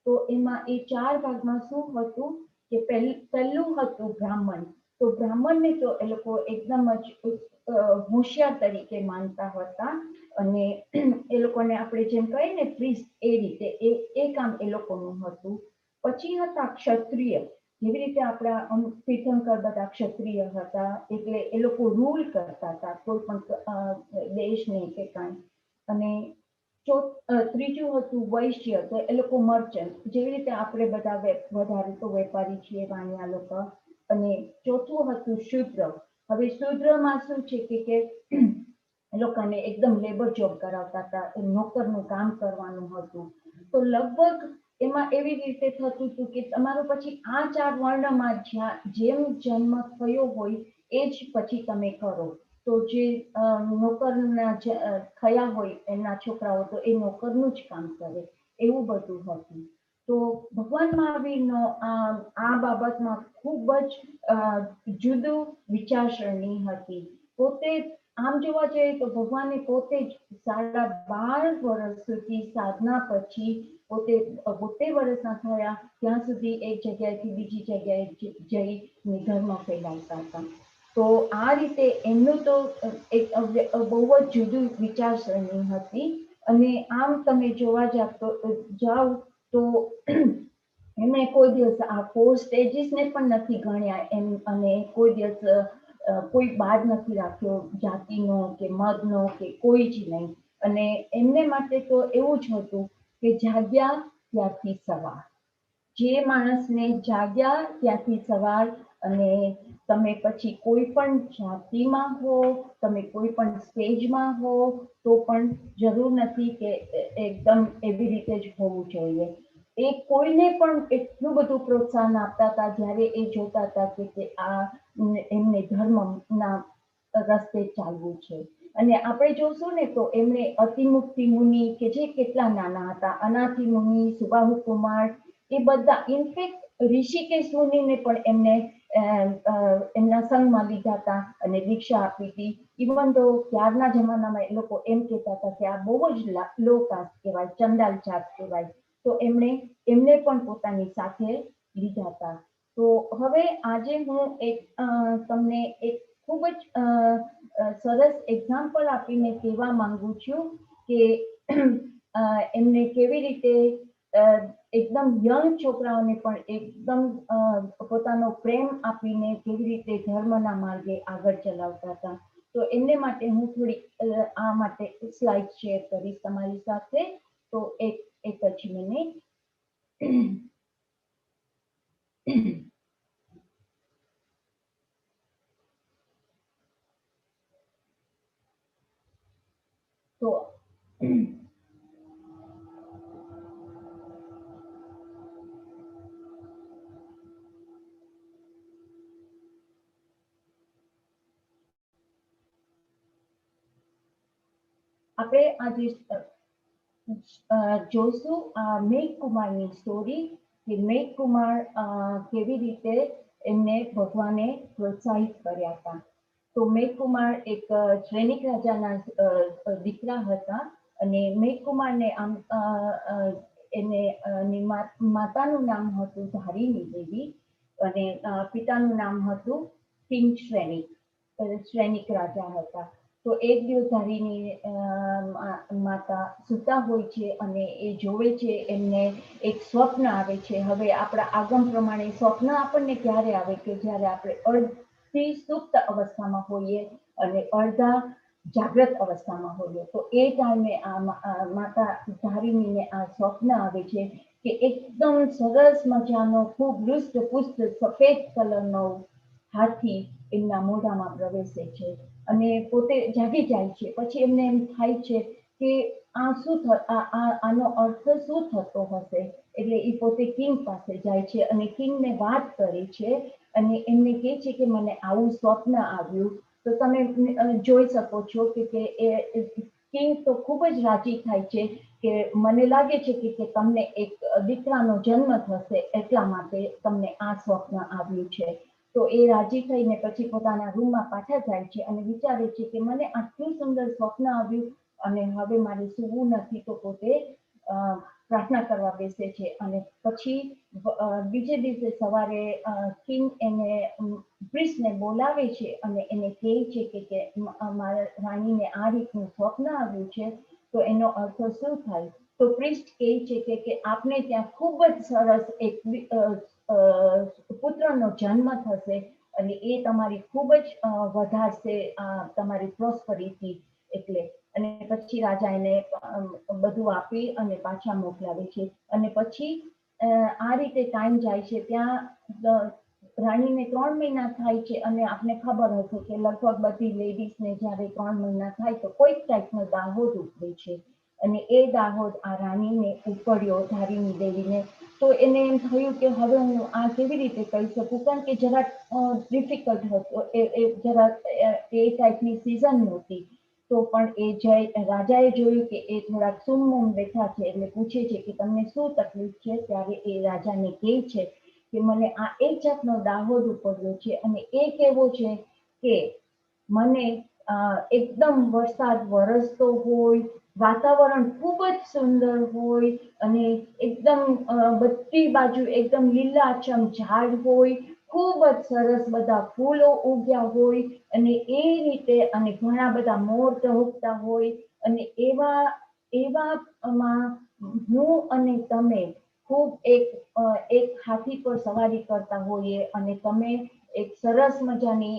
તો એમાં એ 4 ભાગમાં શું હતું કે પહેલું હતું બ્રાહ્મણ. તો બ્રાહ્મણને તો એ લોકો એકદમ જ હોશિયાર તરીકે માનતા હતા અને એ લોકોને આપણે જેમ કહીએ ને પ્રીસ્ટ એ રીતે એ કામ એ લોકોનું હતું. પછી હતા ક્ષત્રિય. જેવી રીતે આપણા તીર્થંકર બધા ક્ષત્રિય હતા એટલે એ લોકો રૂલ કરતા હતા કોઈ પણ દેશને કે કાંઈ. અને ત્રીજું હતું વૈશ્ય. તો એ લોકો મર્ચન્ટ, જેવી રીતે આપણે બધા વધારે તો વેપારી છીએ વાણિયા લોકો. અને ચોથું હતું શૂદ્ર. હવે શૂદ્રમાં શું છે કે એ લોકોને એકદમ લેબર જોબ કરાવતા હતા, નોકરનું કામ કરવાનું હતું. તો લગભગ એમાં એવી રીતે થતું હતું કે તમારું પછી આ 4 વર્ણમાં જેમ જન્મ થયો હોય એ જ પછી તમે કરો. તો જે નોકરના થયા હોય એમના છોકરાઓ તો એ નોકરનું જ કામ કરે, એવું બધું હતું. તો ભગવાન મહાવીરનો આ બાબતમાં ખૂબ જ જુદું વિચારસરણી હતી. પોતે આમ જોવા જઈએ તો ભગવાને પોતે જ 12.5 વર્ષ સુધી સાધના પછી પોતે 72 વર્ષના થયા ત્યાં સુધી એક જગ્યાએથી બીજી જગ્યાએ જઈને ધર્મ ફેલાવતા હતા. તો આ રીતે એમનું તો એક બહુ જ જુદું વિચારસરણી હતી. અને આમ તમે જોવા જાઓ તો એમણે કોઈ દિવસ આ 4 સ્ટેજીસને પણ નથી ગણ્યા એમ, અને કોઈ દિવસ કોઈ બાદ નથી રાખ્યો, જાતિનો કે મતનો કે કોઈ જ નહીં. અને એમને માટે તો એવું જ હતું કે જાગ્યા ત્યાંથી સવાર. જે માણસને જાગ્યા ત્યાંથી સવાર, અને તમે પછી કોઈ પણ જાતિમાં હો, તમે કોઈ પણ સ્ટેજમાં હો, તો પણ જરૂર નથી કે એકદમ એવી રીતે જ હોવું જોઈએ. એ કોઈને પણ એટલું બધું પ્રોત્સાહન આપતા હતા જ્યારે એ જોતા હતા કે આ એમને ધર્મના રસ્તે ચાલવું છે. અને આપણે જોશું ને તો એમણે અતિમુક્તિ મુનિ કે જે કેટલા નાના હતા, અનાથિ મુનિ, સુબાહુ કુમાર, એ બધા, ઇનફેક્ટ ઋષિકેશ મુનિને પણ એમને એમના સંગમાં લીધા હતા અને દીક્ષા આપી હતી. ઇવન તો ત્યારના જમાનામાં એ લોકો એમ કહેતા હતા કે આ બહુ જ લો કાસ્ટ કહેવાય, ચંડાલ જાત કહેવાય. તો એમને પણ પોતાની સાથે લીધા હતા. તો હવે આજે હું તમને એક ખૂબ જ સરસ એક્ઝામ્પલ આપીને કહેવા માંગુ છું કે એમને કેવી રીતે એકદમ યંગ છોકરાઓને પણ એકદમ પોતાનો પ્રેમ આપીને કેવી રીતે ધર્મના માર્ગે આગળ ચલાવતા હતા. તો એમને માટે હું થોડી આ માટે સ્લાઇડ શેર કરીશ તમારી સાથે. તો એક જ મિનિટ. તો આપણે આજે જોશું મેઘકુમારની સ્ટોરી, કે મેઘકુમાર કેવી રીતે એમને ભગવાને પ્રોત્સાહિત કર્યા હતા. તો મેઘકુમાર એક શ્રેનિક રાજાના દીકરા હતા. અને મેઘકુમારને આમ એની માતાનું નામ હતું ધારિણી દેવી, અને પિતાનું નામ હતું કિંગ શ્રેનિક. શ્રેનિક રાજા હતા. તો એક દિવસ ધારિણી માતા સૂતા હોય છે અને એ જોવે છે, એમને એક સ્વપ્ન આવે છે. હવે આપણા આગમ પ્રમાણે સ્વપ્ન આપણને ક્યારે આવે કે જ્યારે આપણે અડધી સુપ્ત અવસ્થામાં હોઈએ અને અડધા જાગ્રત અવસ્થામાં હોઈએ. તો એ ટાઈમે આ માતા ધારિણીને આ સ્વપ્ન આવે છે કે એકદમ સરસ મજાનો ખૂબ હૃષ્ટપુષ્ટ સફેદ કલરનો હાથી એમના મોઢામાં પ્રવેશે છે અને પોતે જાગી જાય છે. પછી એમને એમ થાય છે કે આનો અર્થ શું થતો હશે. એટલે એ પોતે કિંગ પાસે જાય છે અને કિંગને વાત કરે છે અને એમને કહે છે કે મને આવું સ્વપ્ન આવ્યું. તો તમે જોઈ શકો છો કે કિંગ તો ખૂબ જ રાજી થાય છે કે મને લાગે છે કે તમને એક દીકરાનો જન્મ થશે, એટલા માટે તમને આ સ્વપ્ન આવ્યું છે. તો એ રાજી થઈને પછી પોતાના રૂમમાં પાછા જાય છે અને વિચારે છે કે મને આટલું સુંદર સ્વપ્ન આવ્યું અને હવે મારે સૂવું નથી. તો પોતે પ્રાર્થના કરવા બેસે છે. અને પછી બીજે દિવસે સવારે કિંગ એને પ્રિન્સને બોલાવે છે અને એને કહે છે કે મારા રાણીને આ રીતનું સ્વપ્ન આવ્યું છે, તો એનો અર્થ શું થાય. તો પ્રિન્સ કહે છે કે આપને ત્યાં ખૂબ જ સરસ એક પુત્રનો જન્મ થશે અને એ તમારી ખૂબ જ વધારશે તમારી પ્રોસ્પરિટી. એટલે અને પછી રાજા એને બધું આપી અને પાછા મોકલાવે છે. અને પછી આ રીતે ટાઈમ જાય છે. ત્યાં રાણીને 3 મહિના થાય છે અને આપને ખબર હશે કે લગભગ બધી લેડીઝને જ્યારે 3 મહિના થાય તો કોઈક ટાઈપનો દાહોદ ઉપડે છે. અને એ દાહોદ આ રાણીને ઉપડ્યો, ધારિણી દેવીને. તો એને એમ થયું કે હવે હું આ કેવી રીતે કહી શકું, કારણ કે જરાક ડિફિકલ્ટ હતો. જરાક એ ટાઈપની સિઝન નહોતી. તો પણ રાજાએ જોયું કે એ થોડાક સુમમુમ બેઠા છે એટલે પૂછે છે કે તમને શું તકલીફ છે. ત્યારે એ રાજાને કહે છે કે મને આ એક જાતનો દાહોદ ઉપડ્યો છે અને એ કેવો છે કે મને એકદમ વરસાદ વરસતો હોય, વાતાવરણ ખૂબ જ સુંદર હોય અને એકદમ બધી બાજુ એકદમ લીલાછમ ઝાડ હોય, ખૂબ જ સરસ બધા ફૂલો ઉગ્યા હોય અને એ રીતે, અને ઘણા બધા મોર ટહુકતા હોય અને એવામાં હું અને તમે ખૂબ એક હાથી પર સવારી કરતા હોઈએ અને તમે એક સરસ મજાની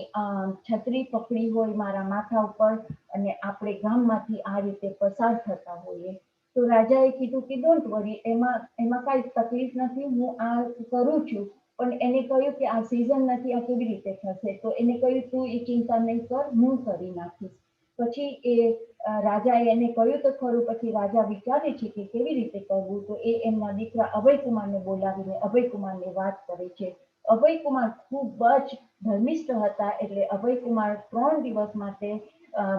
છત્રી પકડી હોય મારા માથા ઉપર અને આપણે ગામમાંથી આ રીતે પસાર થતા હોઈએ. તો રાજાએ કીધું કે ડોન્ટ વરી, એમાં કાંઈ તકલીફ નથી, હું આ કરું છું. પણ એને કહ્યું કે આ સિઝન નથી, આ કેવી રીતે થશે? તો એને કહ્યું તું એ ચિંતા નહીં કર, હું કરી નાખીશ. પછી એ રાજાએ એને કહ્યું તો ખરું, પછી રાજા વિચારે છે કે કેવી રીતે કરવું. તો એ એમના દીકરા અભયકુમારને બોલાવીને અભયકુમારને વાત કરે છે. અભયકુમાર ખૂબ જ ધર્મિષ્ઠ હતા, એટલે અભયકુમાર 3 દિવસ માટે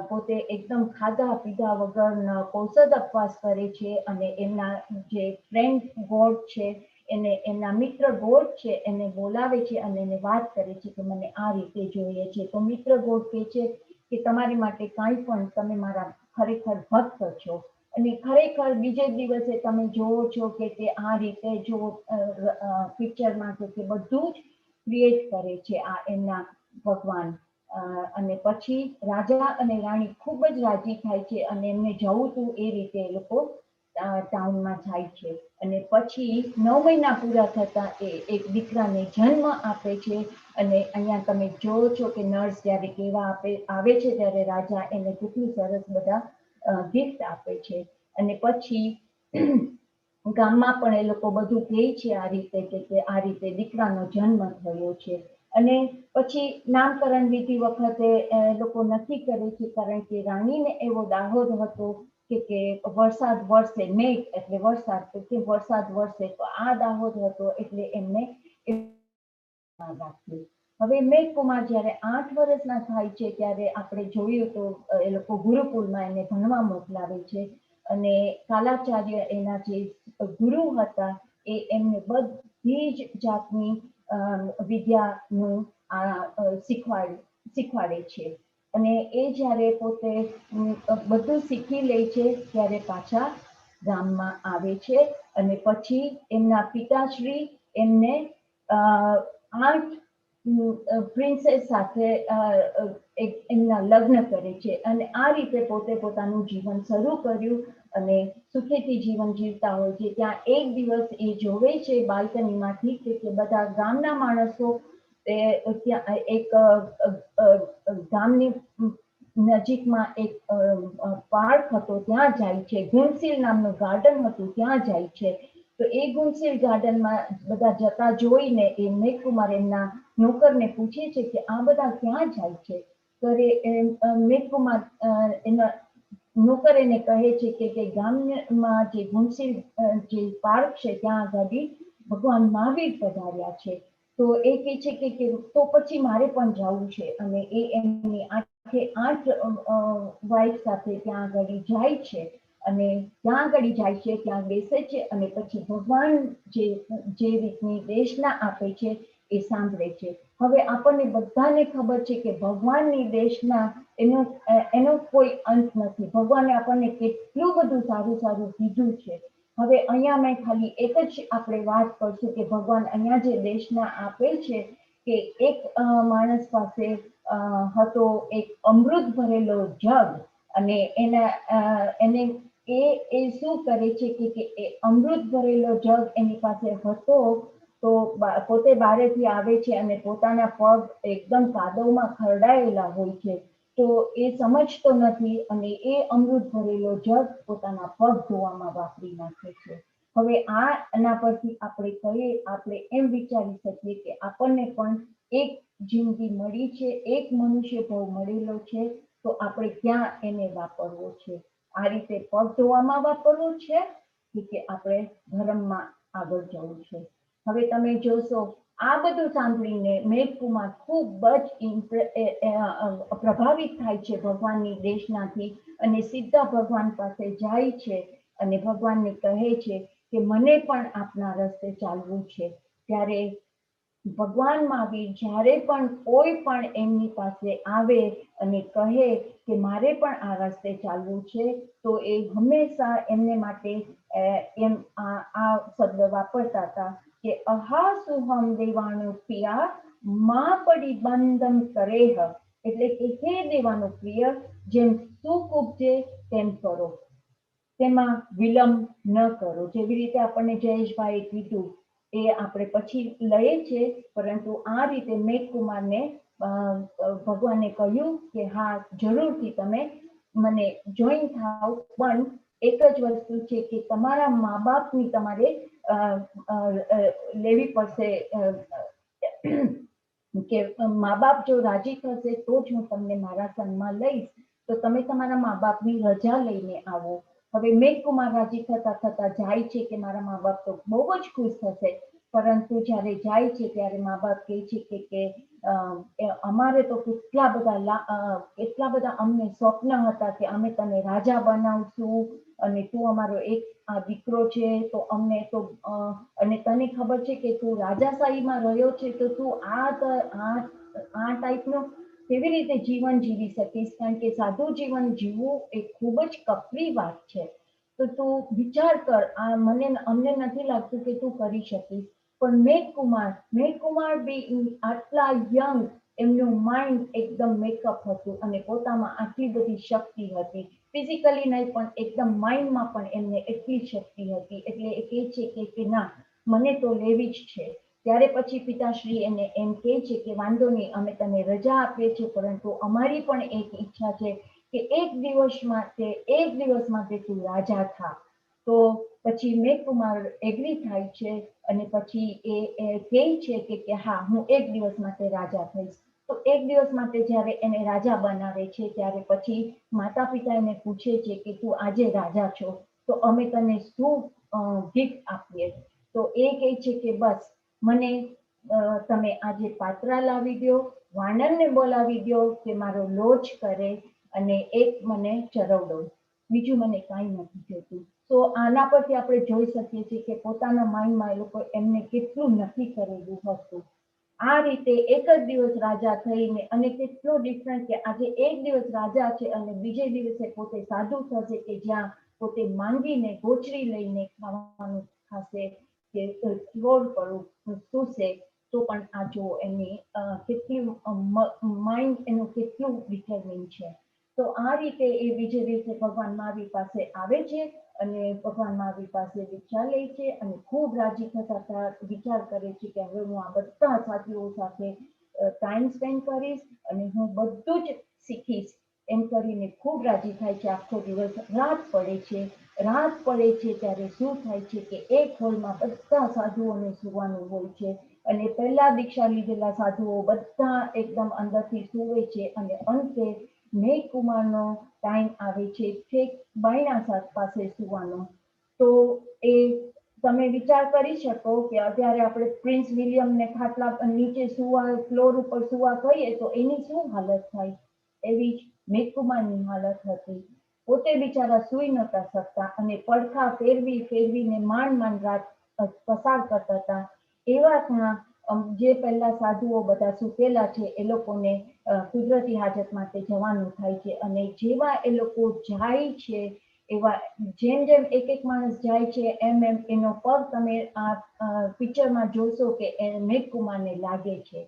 પોતે એકદમ ખાધા પીધા વગર કૌશદ ઉપવાસ કરે છે અને એમના જે ફ્રેન્ડ ગોડ છે, એમના મિત્ર ગોડ છે, એને બોલાવે છે અને એને વાત કરે છે કે મને આ રીતે જોઈએ છે. તો મિત્ર ગોડ કહે છે કે તમારી માટે કાંઈ પણ, તમે મારા ખરેખર ભક્ત છો. અને ખરેખર બીજે દિવસે તમે જોવો છો કે તે આ રીતે જો પિક્ચરમાં કે બધું જ ક્રિએટ કરે છે આ એમના ભગવાન. અને પછી રાજા અને રાણી ખૂબ જ રાજી થાય છે અને એમને જવું તું એ રીતે એ લોકો ટાઉનમાં જાય છે. અને પછી 9 મહિના પૂરા થતા એ એક દીકરાને જન્મ આપે છે. અને અહીંયા તમે જોવો છો કે નર્સ જ્યારે કેવા આવે છે ત્યારે રાજા એને કેટલું સરસ બધા ગિફ્ટ આપે છે. અને પછી ગામમાં પણ એ લોકો બધું કહે છે આ રીતે કે આ રીતે દીકરાનો જન્મ થયો છે. અને પછી નામકરણ વિધિ વખતે લોકો નક્કી કરે છે, કારણ કે રાણીને એવો દાહોદ હતો કે વરસાદ વરસે, મેઘ એટલે વરસાદ, કે વરસાદ વરસે, તો આ દાહોદ હતો એટલે એમને રાખ્યું. હવે મેઘકુમાર જ્યારે 8 વર્ષના થાય છે ત્યારે આપણે જોયું તો એ લોકો ગુરુકુળમાં એને ભણવા મોકલાવે છે. અને કાલાચાર્ય એના જે ગુરુ હતા એ એમને બધી જ જાતની વિદ્યાનું શીખવાડે છે. અને એ જ્યારે પોતે બધું શીખી લે છે ત્યારે પાછા ગામમાં આવે છે. અને પછી એમના પિતાશ્રી એમને 8 પ્રિન્સેસ સાથે એમના લગ્ન કરે છે. અને આ રીતે પોતે પોતાનું જીવન શરૂ કર્યું અને સુખેથી જીવન જીવતા હોય છે. ત્યાં એક દિવસ એ જોવે છે બાલ્કનીમાંથી કે બધા ગામના માણસો ત્યાં એક ગામની નજીકમાં એક પાર્ક હતો ત્યાં જાય છે, ઘુમસીલ નામનું ગાર્ડન હતું ત્યાં જાય છે. તો એ ઘુમસીલ ગાર્ડનમાં બધા જતા જોઈને એ મેઘકુમાર એમના નોકરને પૂછે છે કે આ બધા ક્યાં જાય છે? તો મેઘકુમાર એના નોકર એને કહે છે કે ગામમાં જે ઘુમસીલ જે પાર્ક છે ત્યાં આગળ ભગવાન મહાવીર પધાર્યા છે. તો એ કહે છે કે તો પછી મારે પણ જવું છે. અને એ એમની 8 વાઇફ સાથે ત્યાં આગળ જાય છે. અને ત્યાં આગળ જાય છે, ત્યાં બેસે છે અને પછી ભગવાન જે રીતની દેશના આપે છે એ સાંભળે છે. હવે આપણને બધાને ખબર છે કે ભગવાનની દેશના એનો કોઈ અંત નથી. ભગવાને આપણને કેટલું બધું સારું સારું કીધું છે. હવે અહીંયા મેં ખાલી એક જ આપણે વાત કરશું કે ભગવાન અહીંયા જે દેશના આપે છે કે એક માણસ પાસે હતો એક અમૃત ભરેલો જગ. અને એને શું કરે છે કે એ અમૃત ભરેલો જગ એની પાસે હતો. તો પોતે બારેથી આવે છે અને પોતાના પગ એકદમ કાદવમાં ખરડાયેલા હોય છે. તો એ સમજતો નથી અને એ અમૃત ભરેલો જગ પોતાના પગ ધોવામાં વાપરી નાખે છે. હવે આના પરથી આપણે એમ વિચારી શકીએ કે આપણને પણ એક જિંદગી મળી છે, એક મનુષ્ય ભાવ મળેલો છે, તો આપણે ક્યાં એને વાપરવો છે? આ રીતે પગ ધોવામાં વાપરવો છે કે આપણે ધર્મમાં આગળ જવું છે? હવે તમે જોશો આ બધું સાંભળીને મેઘકુમાર ખૂબ જ પ્રભાવિત થાય છે ભગવાનની દેશનાથી અને સીધા ભગવાન પાસે જાય છે અને ભગવાનને કહે છે કે મને પણ આપના રસ્તે ચાલવું છે. ત્યારે ભગવાન મહાવીર જ્યારે પણ કોઈ પણ એમની પાસે આવે અને કહે કે મારે પણ આ રસ્તે ચાલવું છે, તો એ હંમેશા એમને માટે આ શબ્દ વાપરતા હતા કે અહા સુહમ દેવાનું પ્રિયા માં પડી બંધમ કરેહ. એટલે કે હે દેવાનું પ્રિય, જેમ સુખ ઉપજે તેમ કરો. તેમાં વિલંબ ન કરો. જેવી રીતે આપણને જયેશભાઈએ કીધું એ આપણે પછી લઈએ છે, પરંતુ આ રીતે મેઘકુમારને ભગવાને કહ્યું કે હા, જરૂરથી તમે મને જોઈન થાવ, પણ એક જ વસ્તુ છે કે તમારા મા બાપની તમારે લેવી પડશે, કે મા બાપ જો રાજી થશે તો જ હું તમને મારા સંગમાં લઈશ, તો તમે તમારા મા બાપની રજા લઈને આવો. હવે મેઘકુમાર રાજી થતા થતા જાય છે કે મારા મા બાપ તો બહુ જ ખુશ થશે, પરંતુ જ્યારે જાય છે ત્યારે મા બાપ કહે છે કે અમારે તો કેટલા બધા અમને સ્વપ્ન હતા કે અમે તને રાજા બનાવશું અને તું અમારો એક આ દીકરો છે, તો અમને તો અને તને ખબર છે કે તું રાજાશાહીમાં રહ્યો છે, તો તું આ ટાઈપનો કેવી રીતે જીવન જીવી શકીશ, કારણ કે સાદું જીવન જીવવું એ ખૂબ જ કપરી વાત છે. તો તું વિચાર કર, અમને નથી લાગતું કે તું કરી શકીશ. પણ મેઘકુમાર બી આટલા યંગ, એમનું માઇન્ડ એકદમ મેકઅપ હતું અને પોતામાં આટલી બધી શક્તિ હતી, ફિઝિકલી નહીં પણ એકદમ માઇન્ડમાં પણ એમને એટલી શક્તિ હતી. એટલે એ કહે છે કે ના, મને તો લેવી જ છે. ત્યારે પછી પિતાશ્રી એને એમ કહે છે કે વાંધો નહીં, અમે તને રજા આપીએ છીએ, પરંતુ અમારી પણ એક ઈચ્છા છે કે એક દિવસ માટે તું રાજા થા. તો પછી મેઘકુમાર એગ્રી થાય છે અને પછી એ કહે છે કે હા, હું એક દિવસ માટે રાજા થઈશ. તો એક દિવસ માટે જ્યારે એને રાજા બનાવે છે, ત્યારે પછી માતા પિતા એને પૂછે છે કે તું આજે રાજા છો, તો અમે તને શું ગિફ્ટ આપીએ? તો એ કહે છે કે બસ મને તમે આજે પાત્રા લાવી દો, વાનરને બોલાવી દો કે મારો લોજ કરે અને એક મને ચરવડો, બીજું મને કાંઈ નથી જોતું. તો આના પરથી આપણે જોઈ શકીએ છીએ કે પોતાના માઇન્ડમાં એ લોકો એમને કેટલું નક્કી કરેલું હતું. આ રીતે એક જ દિવસ રાજા થઈને, અને કેટલો ડિફરન્ટ કે આજે એક દિવસ રાજા છે અને બીજે દિવસે પોતે સાધુ થશે કે જ્યાં પોતે માંગીને ગોચરી લઈને ખાવાનું ખાશે કે ફ્લોર પર સૂશે, તો પણ આ જો એની કેટલું માઇન્ડ એનું કેટલું ડિટરમિન છે. તો આ રીતે એ બીજે દિવસે ભગવાન મહાવીર પાસે આવે છે અને ભગવાન મહાવીર પાસે દીક્ષા લે છે અને ખૂબ રાજી થતા વિચાર કરે છે કે હવે હું આ બધા સાથીઓ સાથે ટાઈમ સ્પેન્ડ કરીશ અને હું બધું જ શીખીશ, એમ કરીને ખૂબ રાજી થાય છે. આખો દિવસ રાત પડે છે ત્યારે શું થાય છે કે એક હોલમાં બધા સાધુઓને સુવાનું હોય છે અને પહેલા દીક્ષા લીધેલા સાધુઓ બધા એકદમ અંદરથી સુવે છે અને અંતે મેઘકુમારનો ટાઈમ આવે છે ઠીક બાયણા પાસે સુવાનો. તો એ તમે વિચાર કરી શકો કે અત્યારે આપણે પ્રિન્સ વિલિયમને ખાટલા નીચે સુવા, ફ્લોર ઉપર સુવા કહીએ તો એની શું હાલત થાય, એવી જ મેઘકુમારની હાલત હતી. પોતે બિચારા સુઈ નતા શકતા અને પડખા ફેરવીને માંડ રાત પસાર કરતા હતા. એવા જે પહેલા સાધુઓ બધા સુતેલા છે એ લોકોને કુદરતી હાજત માટે જવાનું થાય છે અને જેવા એ લોકો જાય છે, એવા જેમ એક માણસ જાય છે એમ એનો પગ તમે આ પિક્ચરમાં જોશો કે મેઘકુમારને લાગે છે.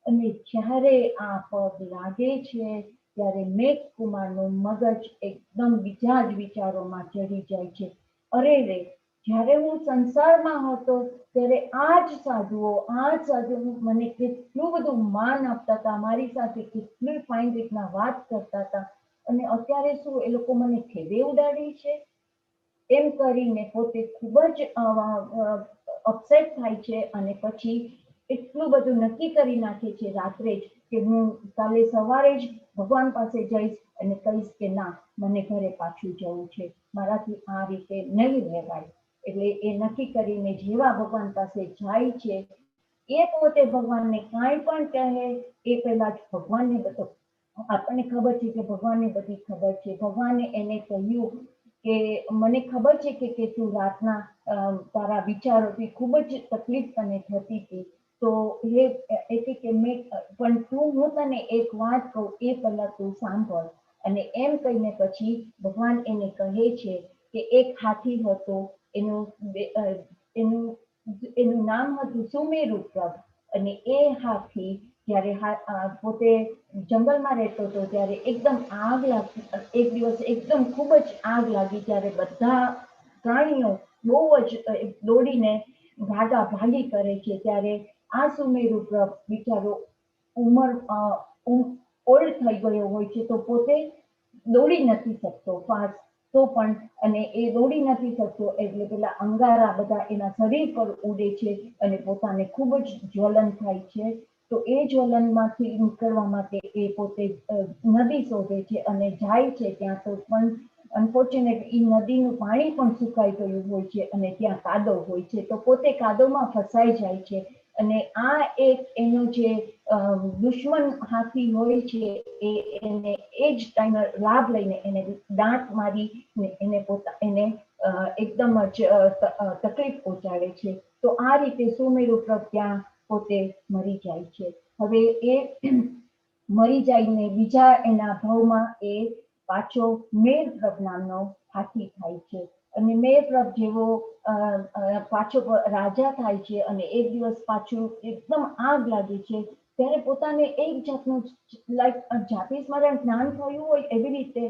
અને જ્યારે આ પગ લાગે છે ત્યારે મેઘકુમારનું મગજ એકદમ બીજા જ વિચારોમાં ચડી જાય છે. અરે રે, જ્યારે હું સંસારમાં હતો ત્યારે આ જ સાધુઓ મને કેટલું બધું માન આપતા હતા, મારી સાથે કેટલી ફાઇન રીતના વાત કરતા હતા, અને અત્યારે શું એ લોકો મને ઠેબે ઉડાડી છે? એમ કરીને પોતે ખૂબ જ અપસેટ થાય છે અને પછી એટલું બધું નક્કી કરી નાખે છે રાત્રે જ કે હું કાલે સવારે જ ભગવાન પાસે જઈશ અને કહીશ કે ના, મને ઘરે પાછું જવું છે, મારાથી આ રીતે નહીં રહેવાય. એટલે એ નક્કી કરીને જેવા ભગવાન પાસે જાય છે, એ પોતે ભગવાનને કાંઈ પણ કહે એ પહેલા જ ભગવાનને બધું, આપણને ખબર છે કે ભગવાનને બધી ખબર છે. ભગવાને એને કહ્યું કે મને ખબર છે કે તું રાતના તારા વિચારોથી ખૂબ જ તકલીફ તને થતી હતી, તો પણ હું તને એક વાત કહું એ પહેલા તું સાંભળ. અને એમ કહીને પછી ભગવાન એને કહે છે કે એક હાથી હતો, એનું નામ હતું સુમેરુ પ્રભ, અને એ હાથી જ્યારે પોતે જંગલમાં રહેતો હતો ત્યારે એકદમ આગ લાગી. એક દિવસ એકદમ ખૂબ જ આગ લાગી ત્યારે બધા પ્રાણીઓ બહુ જ દોડીને ભાગી કરે છે. ત્યારે આ સુમેરુ ગ્રહ બિચારો ઓલ્ડ થઈ ગયો હોય છે, તો પોતે દોડી નથી શકતો ફાસ્ટ, તો પણ અને એ દોડી નથી શકતો એટલે પેલા અંગારા બધા એના શરીર પર ઉડે છે અને પોતાને ખૂબ જ જ્વલન થાય છે. તો એ જ્વલનમાંથી નીકળવા માટે એ પોતે નદી શોધે છે અને જાય છે ત્યાં. તો પણ અનફોર્ચ્યુનેટ એ નદીનું પાણી પણ સુકાઈ ગયું હોય છે અને ત્યાં કાદવ હોય છે, તો પોતે કાદવમાં ફસાઈ જાય છે. અને આ એક એનો જે દુશ્મન હાથી હોય છે એને એ જ ટાઈમે લાભ લઈને એને દાંત મારી એને એકદમ જ તકલીફ પહોંચાડે છે. તો આ રીતે સુમેરુ ગ્રહ ત્યાં પોતે મરી જાય છે. હવે એ મરી જઈને બીજા એના ભાવમાં એ પાછો મેર ગ્રહ નામનો હાથી થાય છે. અને મેર ગ્રહ જેવો પાછો રાજા થાય છે અને એક દિવસ પાછું એકદમ આગ લાગે છે ત્યારે પોતાને એક જાતનું લાઈક જાતિ સ્મરણ જ્ઞાન થયું હોય એવી રીતે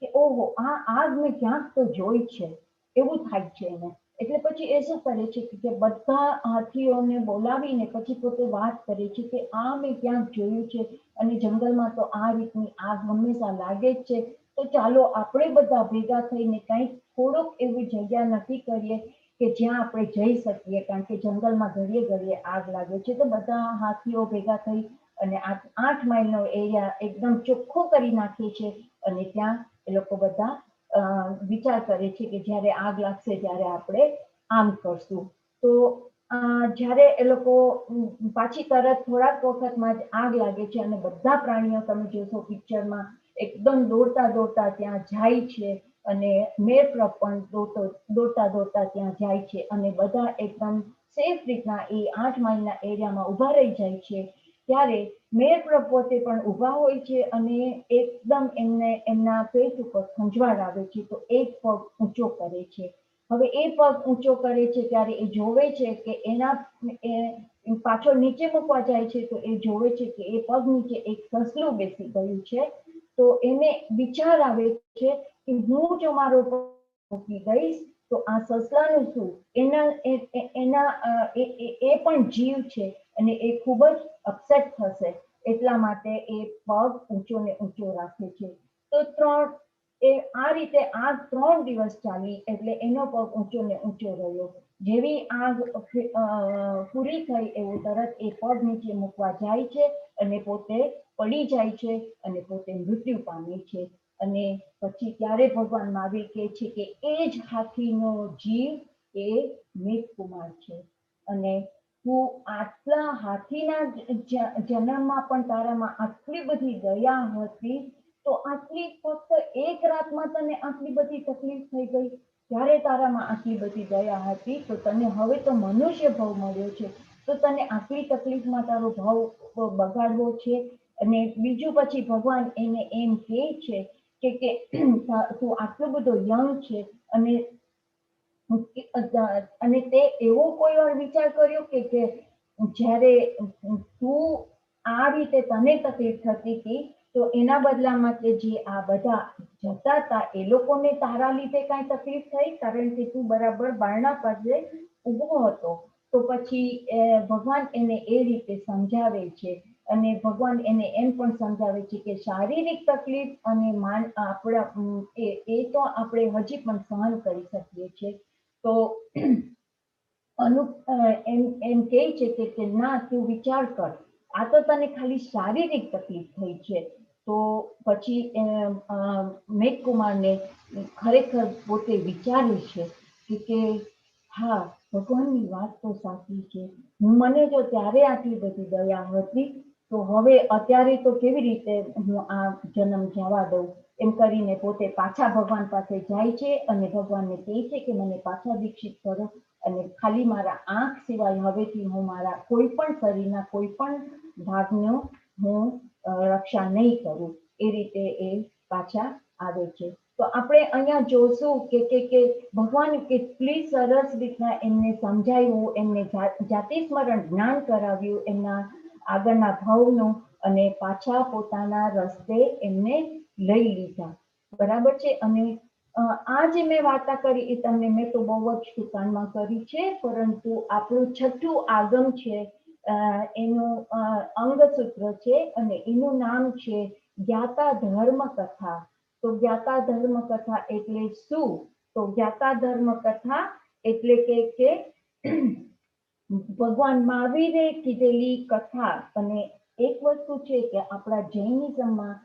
કે ઓહો, આ આગ મેં ક્યાંક તો જોઈ છે એવું થાય છે એને. એટલે પછી એ શું કરે છે કે બધા હાથીઓને બોલાવીને પછી પોતે વાત કરે છે કે આ મેં ક્યાંક જોયું છે અને જંગલમાં તો આ રીતની આગ હંમેશા લાગે જ છે, તો ચાલો આપણે બધા ભેગા થઈને કંઈક થોડોક એવી જગ્યા નક્કી કરીએ કે જ્યાં આપણે જઈ શકીએ, કારણ કે જંગલમાં ઘડીએ ઘડીએ આગ લાગે છે. તો બધા હાથીઓ ભેગા થઈ અને 8 માઇલનો એરિયા એકદમ ચોખ્ખો કરી નાખે છે અને ત્યાં એ લોકો બધા વિચાર કરે છે કે જ્યારે આગ લાગશે ત્યારે આપણે આમ કરશું. તો જ્યારે એ લોકો પાછી તરત થોડાક વખતમાં જ આગ લાગે છે અને બધા પ્રાણીઓ તમે જોશો પિક્ચરમાં એકદમ દોડતા દોડતા ત્યાં જાય છે અને મેર ગ્રહ પણ દોડતા ત્યાં જાય છે અને બધા એકદમ સેફ રીતના એ 8 માઇલના એરિયામાં ઉભા રહી જાય છે. ત્યારે મેર ગ્રહ પોતે પણ ઉભા હોય છે અને એકદમ એમના પેટ ઉપર ખંજવાળ આવે છે, તો એક પગ ઊંચો કરે છે. હવે એ પગ ઊંચો કરે છે ત્યારે એ જોવે છે કે પાછો નીચે મૂકવા જાય છે તો એ જોવે છે કે એ પગ નીચે એક સસલું બેસી ગયું છે. તો એને વિચાર આવે છે કે હું જો મારો પગ મૂકી દઈશ તો આ સસલાનું શું, એ પણ જીવ છે અને એ ખૂબ જ અપસેટ થશે. એટલા માટે એ પગ ઊંચો ને ઊંચો રાખે છે. તો આ રીતે આગ 3 દિવસ ચાલી એટલે એનો પગ ઊંચો ને ઊંચો રહ્યો. જેવી આગ પૂરી થઈ એવું તરત એ પગ નીચે મૂકવા જાય છે અને પોતે પડી જાય છે અને પોતે મૃત્યુ પામે છે. અને પછી ત્યારે ભગવાન મહાવીર કહે છે કે એ જ હાથીનો જીવ એ મેઘકુમાર છે અને તું આટલા હાથીના જન્મમાં પણ તારામાં આટલી બધી દયા હતી, તો આટલી ફક્ત એક રાતમાં તને આટલી બધી તકલીફ થઈ ગઈ. ત્યારે તારામાં આટલી બધી દયા હતી તો તને હવે તો મનુષ્ય ભાવ મળ્યો છે, તો તને આટલી તકલીફમાં તારો ભાવ બગાડવો છે. અને બીજું પછી ભગવાન એને એમ કહે છે કે તું આટલો બધો યંગ છે અને તે એવો કોઈ વાર વિચાર કર્યો કે જ્યારે તું આ રીતે તને તકલીફ થતી હતી તો એના બદલામાં કે જે આ બધા જતા હતા એ લોકોને તારા લીધે કાંઈ તકલીફ થઈ, કારણ કે તું બરાબર બારણા પાસે ઊભો હતો. તો પછી ભગવાન એને એ રીતે સમજાવે છે અને ભગવાન એને એમ પણ સમજાવે છે કે શારીરિક તકલીફ અને આપણા એ તો આપણે હજી પણ સહન કરી શકીએ છીએ. તો એમ કહે છે કે ના, તું વિચાર કર, આ તો તને ખાલી શારીરિક તકલીફ થઈ છે. તો પછી મેઘકુમારને ખરેખર પોતે વિચારે છે કે હા, ભગવાનની વાત તો સાચી છે. મને જો ત્યારે આટલી બધી દયા હતી તો હવે અત્યારે તો કેવી રીતે હું આ જન્મ જવા દઉં. એમ કરીને પોતે પાછા ભગવાન પાસે જાય છે અને ભગવાનને કહે છે કે મને પાછા દીક્ષિત કરો અને ખાલી મારા આંખ સિવાય હવેથી હું મારા કોઈ પણ શરીરના કોઈ પણ ભાગનો હું રક્ષા નહીં કરું. એ રીતે એ પાછા આવે છે. તો આપણે અહીંયા જોશું કે ભગવાન કેટલી સરસ રીતના એમને સમજાવ્યું, એમને જાતિ સ્મરણ જ્ઞાન કરાવ્યું, એમના આગળના ભાવનું અને પાછા પોતાના રસ્તે એમને લઈ લીધા. બરાબર છે. અને આ જે મેં વાર્તા કરી એ તમને મેં તો બહુ જ ટૂંકાણમાં કરી છે, પરંતુ આપણું છઠ્ઠું આગમ છે, એનું અંગસૂત્ર છે અને એનું નામ છે જ્ઞાતા ધર્મ કથા. તો જ્ઞાતા ધર્મ કથા એટલે શું? તો જ્ઞાતા ધર્મ કથા એટલે કે ભગવાન મહાવીરે કીધેલી કથા. અને એક વસ્તુ છે કે આપણા જૈનિઝમમાં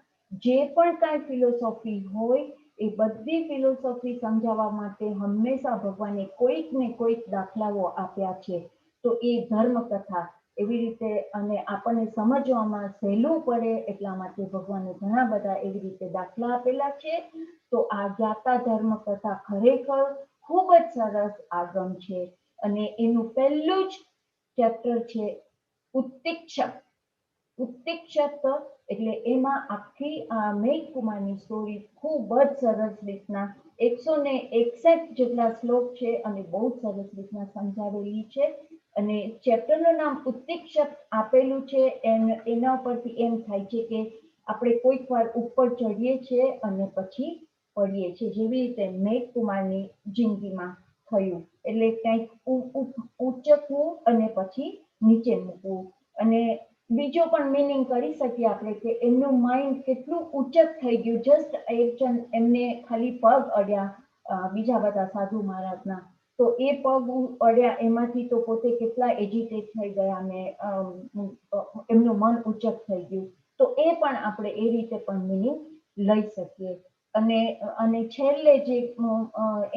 જે પણ કાંઈ ફિલોસોફી હોય એ બધી ફિલોસોફી સમજાવવા માટે હંમેશા ભગવાને કોઈક ને કોઈક દાખલાઓ આપ્યા છે. તો એ ધર્મ કથા એવી રીતે, અને આપણને સમજવામાં સહેલું પડે એટલા માટે ભગવાને ઘણા બધા એવી રીતે દાખલા આપેલા છે. તો આ જ્ઞાતા ધર્મ કથા ખરેખર ખૂબ જ સરસ આગમ છે. અને એનું પહેલું જ ચેપ્ટર છે ઉત્તિક્ષક. ઉત્તિક્ષક એટલે એમાં આખી આ મેઘકુમારની સ્ટોરી ખૂબ જ સરસ રીતના 161 જેટલા શ્લોક છે અને બહુ સરસ રીતના સમજાવેલી છે. અને ચેપ્ટરનું નામ ઉત્તિક્ષક આપેલું છે. એના પરથી એમ થાય છે કે આપણે કોઈક વાર ઉપર ચડીએ છીએ અને પછી પડીએ છીએ, જેવી રીતે મેઘકુમારની જિંદગીમાં થયું. એટલે કંઈક ઊંચકવું અને પછી નીચે મૂકવું. અને બીજો પણ મિનિંગ કરી શકીએ આપણે કે એમનું માઇન્ડ કેટલું ઊંચક થઈ ગયું. જસ્ટ એમને ખાલી પગ અડ્યા બીજા બધા સાધુ મહારાજના, તો એ પગ અડ્યા એમાંથી તો પોતે કેટલા એજિટેટ થઈ ગયા ને એમનું મન ઊંચક થઈ ગયું. તો એ પણ આપણે એ રીતે પણ મિનિંગ લઈ શકીએ. અને છેલ્લે જે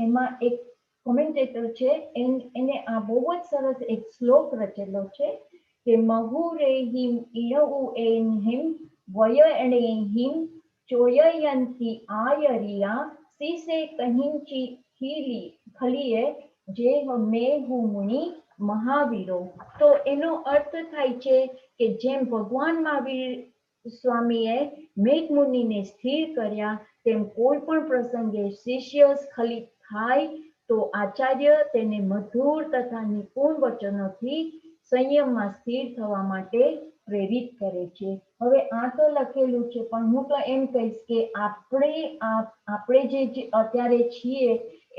એમાં એક કોમેન્ટેટર છે એને આ બહુ જ સરસ એક શ્લોક રચેલો છે કે મહુરેહિમ ઇણઉએનહિમ વયણેહિમ ચોયયંતી આયરિયા સીસે કહિંચી ખલીએ જે મેહુ મુનિ મહાવીરો. તો એનો અર્થ થાય છે કે જેમ ભગવાન મહાવીર સ્વામીએ મેઘમુનિને સ્થિર કર્યા, તેમ કોઈ પણ પ્રસંગે શિષ્ય સ્ખલિત થાય તો આચાર્ય તેને મધુર તથા નિપુણ વચનોથી સંયમમાં સ્થિર થવા માટે પ્રેરિત કરે છે. હવે આ તો લખેલું છે, પણ હું તો એમ કહીશ કે આપણે જે અત્યારે છીએ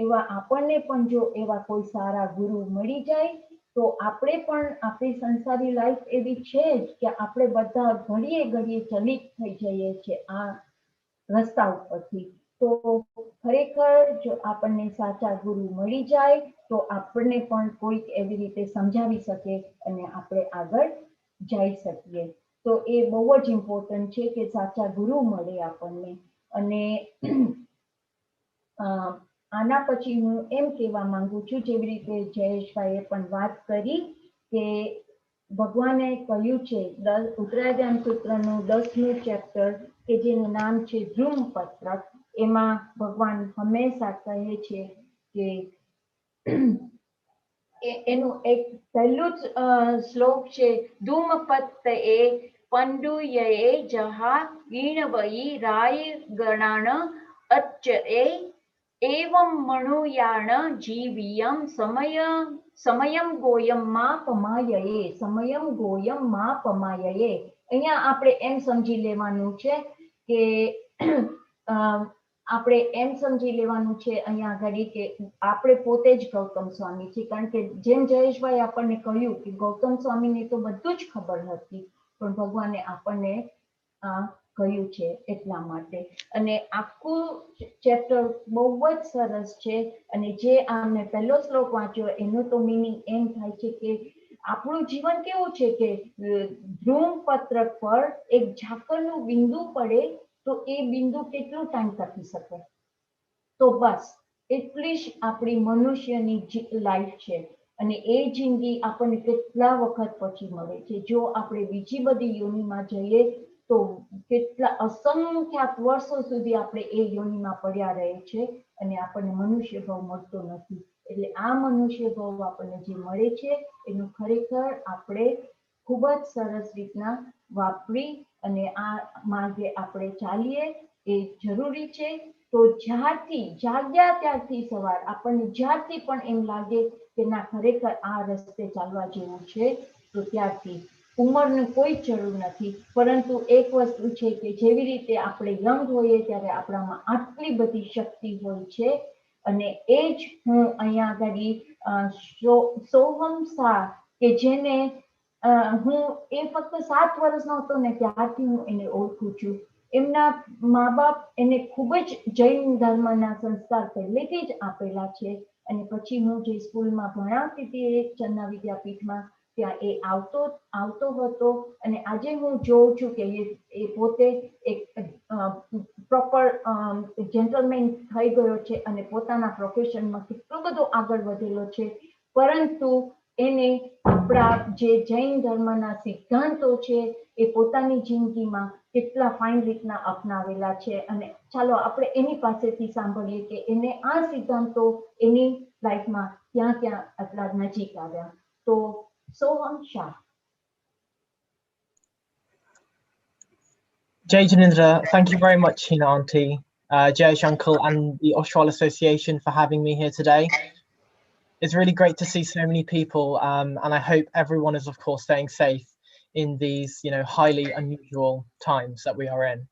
એવા આપણને પણ જો એવા કોઈ સારા ગુરુ મળી જાય તો આપણે પણ આપણી સંસારી લાઈફ એવી છે જ કે આપણે બધા ઘડીએ ઘડીએ ચલિત થઈ જઈએ છીએ આ રસ્તા ઉપરથી. તો ખરેખર જો આપણને સાચા ગુરુ મળી જાય તો આપણને પણ કોઈક એવી રીતે સમજાવી શકે અને આપણે આગળ જઈ શકીએ. તો એ બહુ જ ઇમ્પોર્ટન્ટ છે કે સાચા ગુરુ મળે આપણને. અને આના પછી હું એમ કહેવા માંગુ છું, જેવી રીતે જયેશભાઈએ પણ વાત કરી કે ભગવાને કહ્યું છે ઉત્તરાયણ સૂત્રનું 10મું ચેપ્ટર કે જેનું નામ છે ધ્રુમપત્રક. એમાં ભગવાન હંમેશા કહે છે કે એનું એક પહેલું જ શ્લોક છે ધૂમપત્ત એ પંડુયે જહા વીણવઈ રાય ગણાણ અચ્ચ એવમ મણુયાણ જીવિયમ સમયમ ગોયમ માં પમાયયે. સમયમ ગોયમ માં પમાયયે. અહીંયા આપણે એમ સમજી લેવાનું છે કે આપણે એમ સમજી લેવાનું છે અહીંયા આગળ કે આપણે પોતે જ ગૌતમ સ્વામી છીએ. કારણ કે જેમ જયેશભાઈ આપણને કહ્યું કે ગૌતમ સ્વામીને તો બધું જ ખબર હતી, પણ ભગવાને આપણને કહ્યું છે એટલા માટે. અને આખું ચેપ્ટર બહુ જ સરસ છે. અને જે આમને પહેલો શ્લોક વાંચ્યો એનો તો મિનિંગ એમ થાય છે કે આપણું જીવન કેવું છે કે ધ્રુમપત્રક પર એક ઝાકળનું બિંદુ પડે તો એ બિંદુ કેટલું ટાઈમ ટકી શકે? તો બસ એટલી જ આપણી મનુષ્યની લાઈફ છે. અને એ જિંદગી આપણને કેટલા વખત પછી મળે છે. જો આપણે બીજી બધી યોનિમાં જઈએ તો કેટલા અસંખ્યાત વર્ષો સુધી આપણે એ યોનિમાં પડ્યા રહે છે અને આપણને મનુષ્ય ભાવ મળતો નથી. એટલે આ મનુષ્ય ભાવ આપણને જે મળે છે એનું ખરેખર આપણે ખૂબ જ સરસ રીતના વાપરી અને આ માર્ગે આપણે ચાલીએ એ જરૂરી છે. તો જ્યારથી જાગ્યા ત્યારથી સવાર આપણને જ્યારથી પણ એમ લાગે કે ના ખરેખર આ રસ્તે ચાલવા જેવું છે, તો ત્યારથી ઉંમરની કોઈ જરૂર નથી, પરંતુ એક વસ્તુ છે કે જેવી રીતે આપણે યંગ હોઈએ ત્યારે આપણામાં આટલી બધી શક્તિ હોય છે, અને એ જ હું અહીંયા આગળ સોહમ શાહ કે જેને હું એ ફક્ત 7 વર્ષનો હતો ને ત્યારથી હું એને ઓળખું છું. એમના મા બાપ એને ખૂબ જ જૈન ધર્મના સંસ્કાર પહેલેથી જ આપેલા છે, અને પછી હું જે સ્કૂલમાં ભણાવતી હતી ચન્ના વિદ્યાપીઠમાં, ત્યાં એ આવતો હતો, અને આજે હું જોઉં છું કે એ પોતે એક પ્રોપર જેન્ટલમેન થઈ ગયો છે અને પોતાના પ્રોફેશનમાં કેટલો બધો આગળ વધેલો છે. પરંતુ એને આપણા જે જૈન ધર્મના સિદ્ધાંતો છે એ પોતાની જિંદગીમાં કેટલા ફાઇન રીતના અપનાવેલા છે, અને ચાલો આપણે એની પાસેથી સાંભળીએ કે એને આ સિદ્ધાંતો એની લાઈફમાં ક્યાં ક્યાં આટલા નજીક આવ્યા. તો Soham Shah. Jai Janindra, thank you very much, Hina Auntie, Jayesh Uncle, and the Oshwal Association for having me here today. It's really great to see so many people, and I hope everyone is, of course, staying safe in these, highly unusual times that we are in.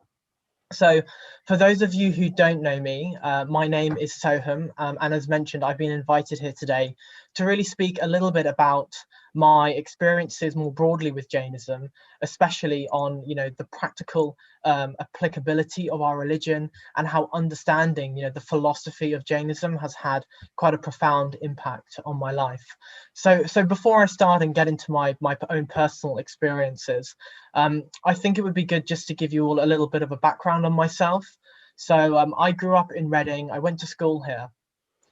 So, for those of you who don't know me, my name is Soham, and as mentioned, I've been invited here today to really speak a little bit about my experiences more broadly with Jainism, especially on, the practical applicability of our religion, and how understanding, the philosophy of Jainism has had quite a profound impact on my life. So before I start and get into my own personal experiences, I think it would be good just to give you all a little bit of a background on myself. So I grew up in Reading. I went to school here.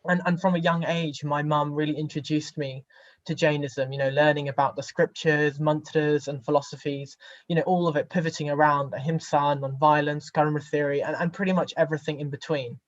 And from a young age, my mum really introduced me to Jainism, learning about the scriptures, mantras and philosophies, all of it pivoting around ahimsa, non-violence, karma theory, and pretty much everything in between.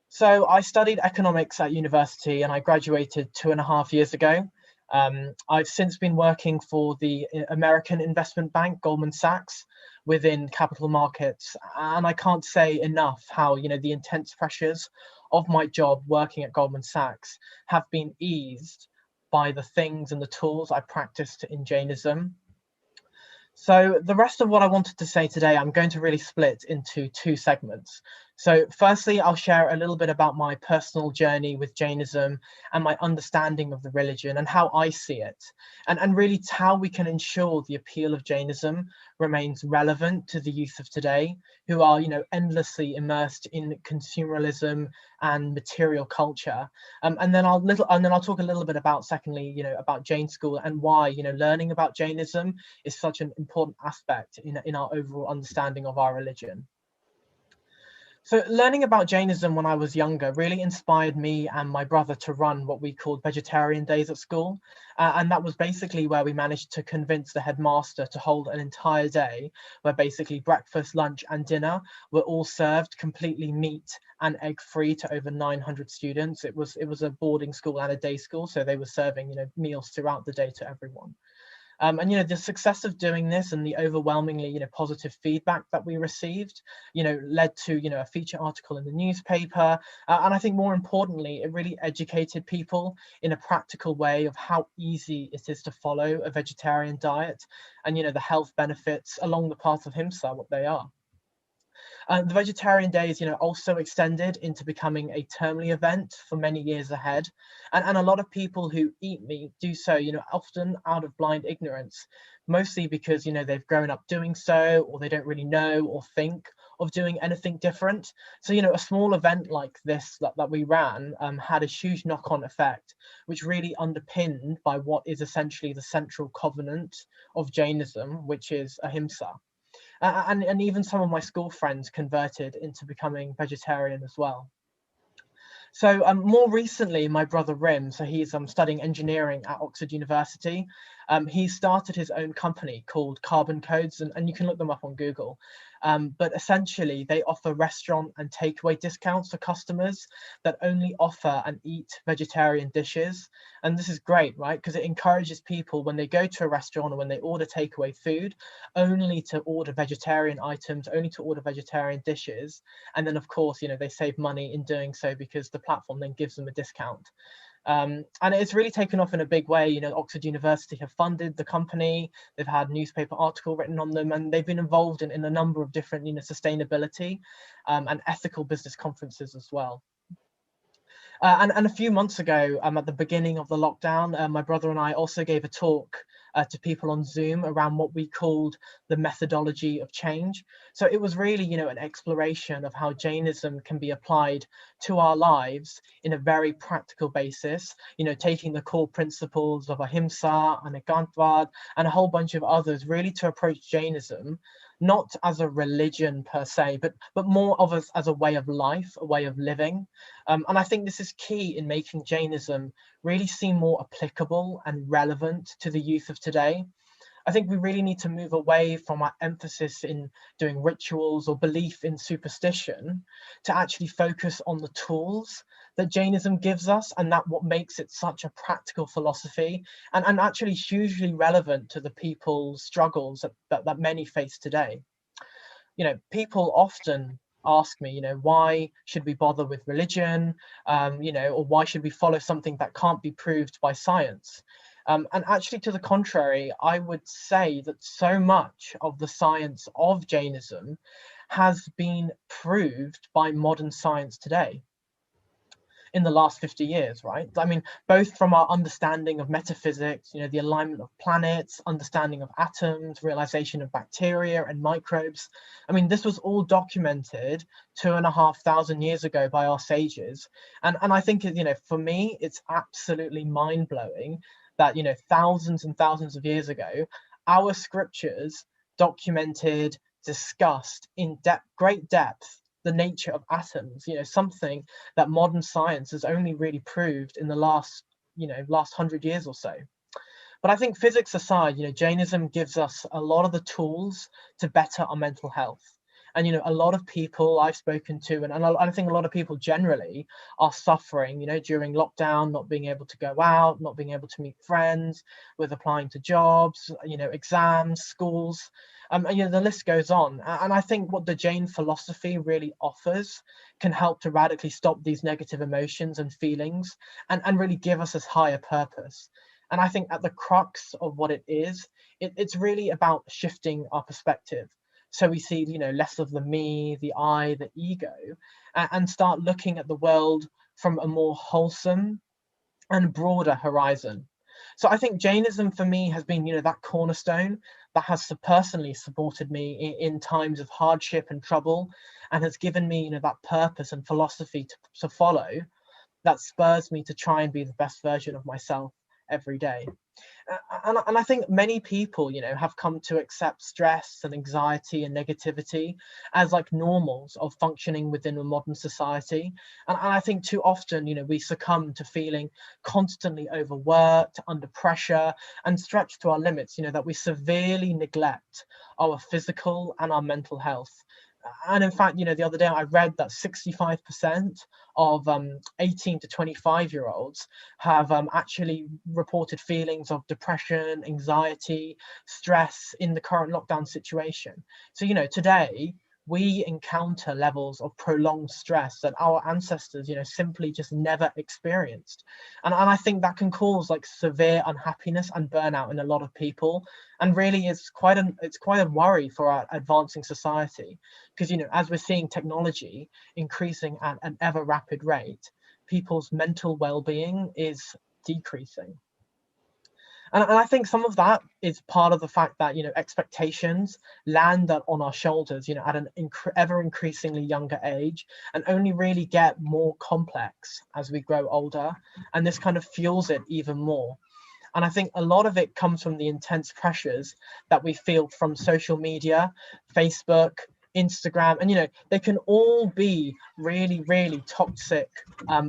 So I studied economics at university and I graduated 2.5 years ago. I've since been working for the American investment bank, Goldman Sachs, within capital markets. And I can't say enough how, the intense pressures of my job working at Goldman Sachs have been eased by the things and the tools I practiced in Jainism. So the rest of what I wanted to say today, I'm going to really split into 2 segments. So firstly, I'll share a little bit about my personal journey with Jainism and my understanding of the religion and how I see it, and really how we can ensure the appeal of Jainism remains relevant to the youth of today, who are, endlessly immersed in consumerism and material culture. And then I'll talk a little bit about, secondly, about Jain school and why, learning about Jainism is such an important aspect in our overall understanding of our religion. So learning about Jainism when I was younger really inspired me and my brother to run what we called vegetarian days at school. And that was basically where we managed to convince the headmaster to hold an entire day where basically breakfast, lunch and dinner were all served completely meat and egg free to over 900 students. It was a boarding school and a day school, so they were serving, meals throughout the day to everyone. And the success of doing this and the overwhelmingly positive feedback that we received led to a feature article in the newspaper, and I think more importantly it really educated people in a practical way of how easy it is to follow a vegetarian diet, and the health benefits along the path of ahimsa, what they are. The vegetarian days, also extended into becoming a termly event for many years ahead. And a lot of people who eat meat do so, often out of blind ignorance, mostly because, they've grown up doing so, or they don't really know or think of doing anything different. So, a small event like this that we ran had a huge knock-on effect, which really underpinned by what is essentially the central covenant of Jainism, which is ahimsa. And even some of my school friends converted into becoming vegetarian as well. So more recently, my brother Rim, so he's studying engineering at Oxford University. He started his own company called Carbon Codes, and you can look them up on Google. But essentially, they offer restaurant and takeaway discounts for customers that only offer and eat vegetarian dishes. And this is great, right? Because it encourages people when they go to a restaurant or when they order takeaway food, only to order vegetarian items, only to order vegetarian dishes. And then, of course, they save money in doing so because the platform then gives them a discount. And it's really taken off in a big way. Oxford University have funded the company. They've had newspaper article written on them, and they've been involved in a number of different, sustainability and ethical business conferences as well. And a few months ago, at the beginning of the lockdown, my brother and I also gave a talk to people on Zoom around what we called the methodology of change. So it was really, an exploration of how Jainism can be applied to our lives in a very practical basis, taking the core principles of ahimsa and ekantvad and a whole bunch of others, really to approach Jainism not as a religion per se, but more of as a way of life, a way of living. And I think this is key in making Jainism really seem more applicable and relevant to the youth of today. I think we really need to move away from our emphasis in doing rituals or belief in superstition to actually focus on the tools that Jainism gives us, and that what makes it such a practical philosophy and actually hugely relevant to the people's struggles that many face today. People often ask me, why should we bother with religion, or why should we follow something that can't be proved by science? And actually, to the contrary, I would say that so much of the science of Jainism has been proved by modern science today in the last 50 years, right? I mean, both from our understanding of metaphysics, the alignment of planets, understanding of atoms, realization of bacteria and microbes. I mean, this was all documented 2,500 years ago by our sages. And I think, for me, it's absolutely mind-blowing that, thousands and thousands of years ago, our scriptures documented, discussed in great depth the nature of atoms, something that modern science has only really proved in the last 100 years or so. But I think physics aside, Jainism gives us a lot of the tools to better our mental health. And, a lot of people I've spoken to, and I think a lot of people generally are suffering, during lockdown, not being able to go out, not being able to meet friends, with applying to jobs, exams, schools. The list goes on. And I think what the Jain philosophy really offers can help to radically stop these negative emotions and feelings and really give us this higher purpose. And I think at the crux of what it is, it's really about shifting our perspective. So we see, less of the me, the I, the ego, and start looking at the world from a more wholesome and broader horizon. So I think Jainism for me has been, that cornerstone that has personally supported me in times of hardship and trouble, and has given me, that purpose and philosophy to follow that spurs me to try and be the best version of myself every day. And I think many people, have come to accept stress and anxiety and negativity as like normals of functioning within a modern society. And I think too often, we succumb to feeling constantly overworked, under pressure, and stretched to our limits, that we severely neglect our physical and our mental health. And in fact, the other day I read that 65% of 18 to 25-year-olds have actually reported feelings of depression, anxiety, stress in the current lockdown situation. So, today we encounter levels of prolonged stress that our ancestors, simply just never experienced. And I think that can cause like severe unhappiness and burnout in a lot of people. And really it's quite a worry for our advancing society, because, as we're seeing technology increasing at an ever rapid rate, people's mental well-being is decreasing. And I think some of that is part of the fact that, expectations land on our shoulders, at an ever increasingly younger age, and only really get more complex as we grow older. And this kind of fuels it even more. And I think a lot of it comes from the intense pressures that we feel from social media, Facebook, Instagram, and, they can all be really, really toxic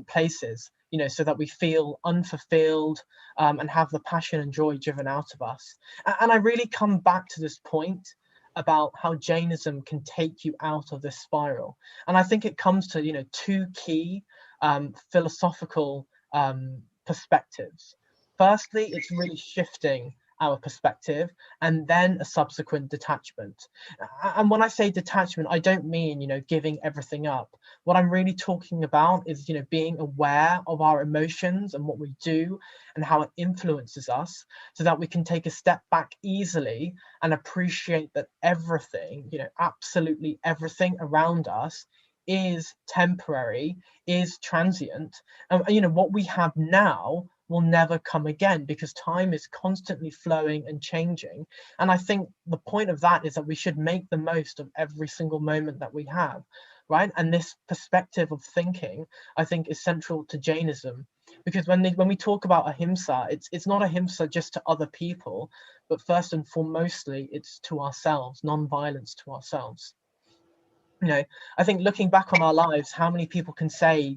places, so that we feel unfulfilled and have the passion and joy driven out of us. And I really come back to this point about how Jainism can take you out of this spiral. And I think it comes to, two key philosophical perspectives. Firstly, it's really shifting our perspective, and then a subsequent detachment. And when I say detachment, I don't mean, giving everything up. What I'm really talking about is, being aware of our emotions and what we do and how it influences us, so that we can take a step back easily and appreciate that everything, absolutely everything around us is temporary, is transient. And what we have now will never come again, because time is constantly flowing and changing. And I think the point of that is that we should make the most of every single moment that we have, right? And this perspective of thinking, I think, is central to Jainism, because when we talk about ahimsa, it's not ahimsa just to other people, but first and foremostly it's to ourselves, non-violence to ourselves. I think looking back on our lives, how many people can say,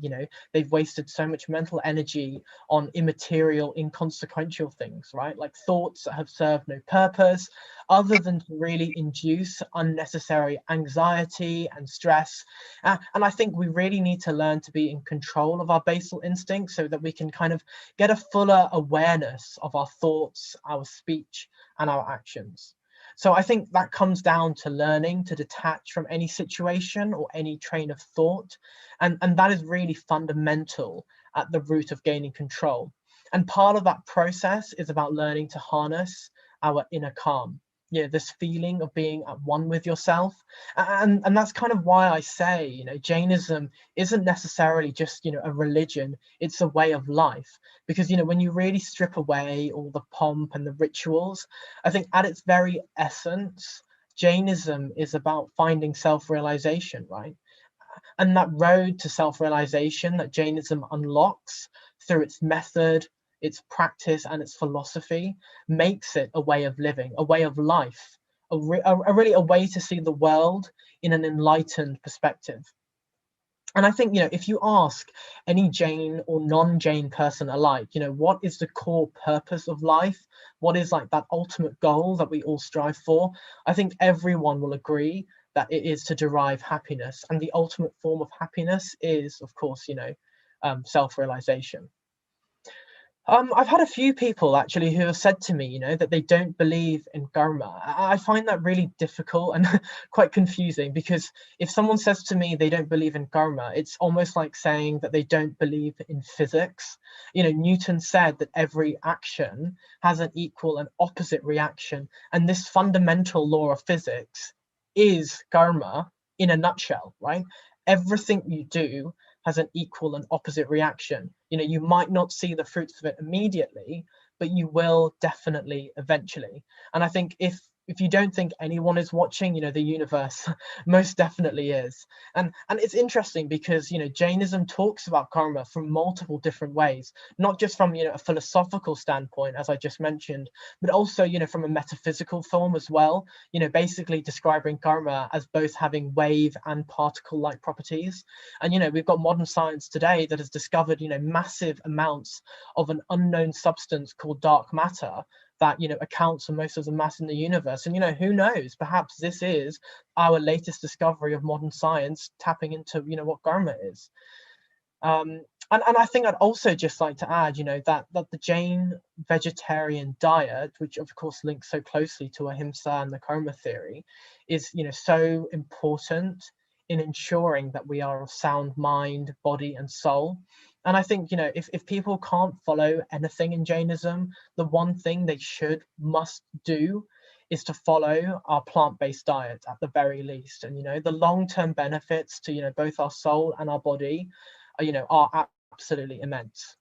they've wasted so much mental energy on immaterial, inconsequential things, right? Like thoughts that have served no purpose other than to really induce unnecessary anxiety and stress. And I think we really need to learn to be in control of our basal instincts, so that we can kind of get a fuller awareness of our thoughts, our speech, and our actions. So I think that comes down to learning to detach from any situation or any train of thought. And that is really fundamental at the root of gaining control. And part of that process is about learning to harness our inner calm. This feeling of being at one with yourself. And that's kind of why I say, Jainism isn't necessarily just, a religion, it's a way of life. Because, when you really strip away all the pomp and the rituals, I think at its very essence, Jainism is about finding self-realization, right? And that road to self-realization that Jainism unlocks through its method, its practice, and its philosophy makes it a way of living, a way of life, really a way to see the world in an enlightened perspective. And I think, if you ask any Jain or non-Jain person alike, what is the core purpose of life? What is like that ultimate goal that we all strive for? I think everyone will agree that it is to derive happiness. And the ultimate form of happiness is, of course, self-realization. I've had a few people actually who have said to me, that they don't believe in karma. I find that really difficult and quite confusing, because if someone says to me they don't believe in karma, it's almost like saying that they don't believe in physics. Newton said that every action has an equal and opposite reaction. And this fundamental law of physics is karma in a nutshell, right? Everything you do has an equal and opposite reaction. You might not see the fruits of it immediately, but you will definitely eventually. And I think if you don't think anyone is watching, the universe most definitely is. And it's interesting because, Jainism talks about karma from multiple different ways, not just from, a philosophical standpoint, as I just mentioned, but also, from a metaphysical form as well, basically describing karma as both having wave and particle-like properties. And, we've got modern science today that has discovered, massive amounts of an unknown substance called dark matter that accounts for most of the mass in the universe. And who knows, perhaps this is our latest discovery of modern science, tapping into what karma is. And I think I'd also just like to add that the Jain vegetarian diet, which of course links so closely to ahimsa and the karma theory, is so important in ensuring that we are of sound mind, body, and soul. And I think, if people can't follow anything in Jainism, the one thing they must do is to follow our plant-based diet at the very least. And, the long-term benefits to, both our soul and our body, are absolutely immense.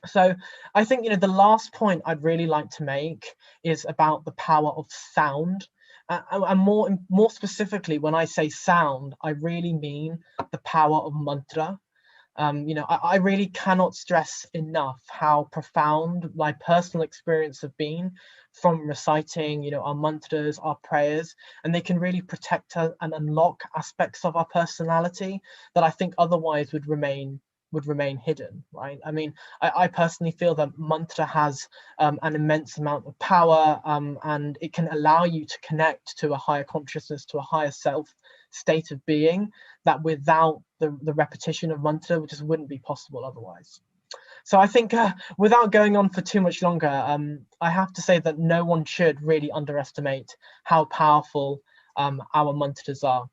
So I think, the last point I'd really like to make is about the power of sound. And more specifically, when I say sound, I really mean the power of mantra. I really cannot stress enough how profound my personal experience have been from reciting, our mantras, our prayers, and they can really protect us and unlock aspects of our personality that I think otherwise would remain hidden, right? I mean, I personally feel that mantra has an immense amount of power, and it can allow you to connect to a higher consciousness, to a higher self state of being, that without the repetition of mantra, which just wouldn't be possible otherwise. So I think without going on for too much longer, I have to say that no one should really underestimate how powerful our mantras are.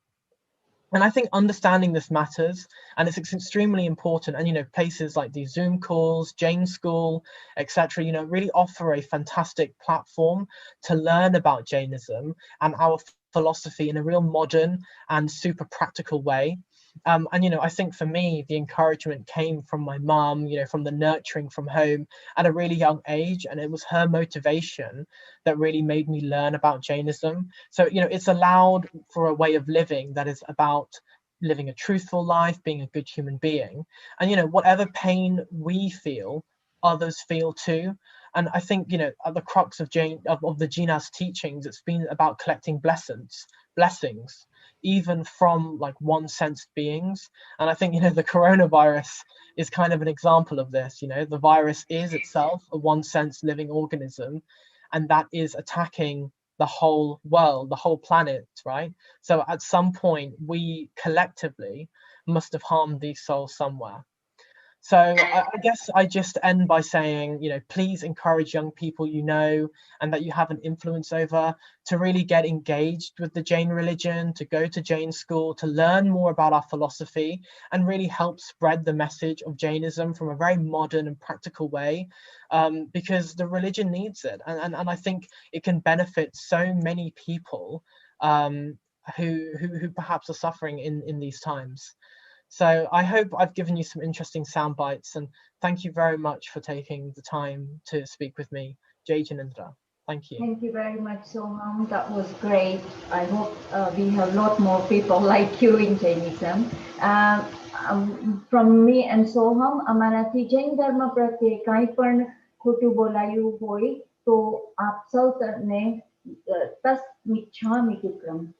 And I think understanding this matters, and it's extremely important. And, you know, places like these Zoom calls, Jain School, etc., you know, really offer a fantastic platform to learn about Jainism and our philosophy in a real modern and super practical way. And, you know, I think for me, the encouragement came from my mom, you know, from the nurturing from home at a really young age. And it was her motivation that really made me learn about Jainism. So, you know, it's allowed for a way of living that is about living a truthful life, being a good human being. And, you know, whatever pain we feel, others feel too. And I think, you know, at the crux of the Jina's teachings, it's been about collecting blessings, even from like one-sensed beings. And I think, you know, the coronavirus is kind of an example of this. You know, the virus is itself a one-sense living organism, and that is attacking the whole world, the whole planet, right? So at some point, we collectively must have harmed these souls somewhere. So I guess I just end by saying, you know, please encourage young people you know and that you have an influence over to really get engaged with the Jain religion, to go to Jain school, to learn more about our philosophy and really help spread the message of Jainism from a very modern and practical way, because the religion needs it. And I think it can benefit so many people who perhaps are suffering in these times. So I hope I've given you some interesting sound bites, and thank you very much for taking the time to speak with me, Jai Janindra. Thank you. Thank you very much, Soham. That was great. I hope we have a lot more people like you in Jainism. From me and Soham, અમારાથી જૈન ધર્મ પ્રત્યે કાંઈ પણ ખોટું બોલાયું હોય તો આપ સૌ તને તસ મિચ્છામિ દુક્કડમ.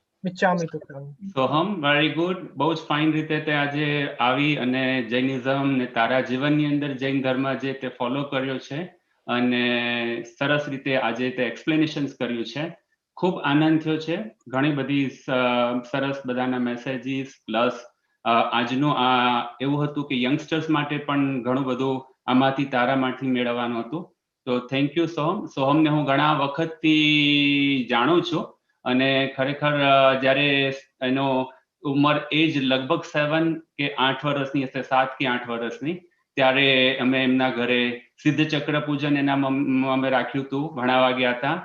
Soham, very good. બહુ જ ફાઇન રીતે તે આજે આવી અને જૈનિઝમ ને તારા જીવનની અંદર જૈન ધર્મ જે તે ફોલો કર્યો છે અને સરસ રીતે આજે તે એક્સપ્લેનેશન્સ કર્યું છે. ખૂબ આનંદ થયો છે. ઘણી બધી સરસ બધાના મેસેજીસ પ્લસ આજનું આ એવું હતું કે યંગસ્ટર્સ માટે પણ ઘણું બધું આમાંથી તારામાંથી મેળવવાનું હતું. તો થેન્ક યુ સોહમ. સોહમને હું ઘણા વખતથી જાણું છું અને ખરેખર જ્યારે એનો ઉંમર એજ લગભગ 7 કે 8 વર્ષની હશે, 7 કે 8 વર્ષની, ત્યારે અમે એમના ઘરે સિદ્ધ ચક્ર પૂજન એના અમે રાખ્યું હતું, ભણાવવા ગયા હતા.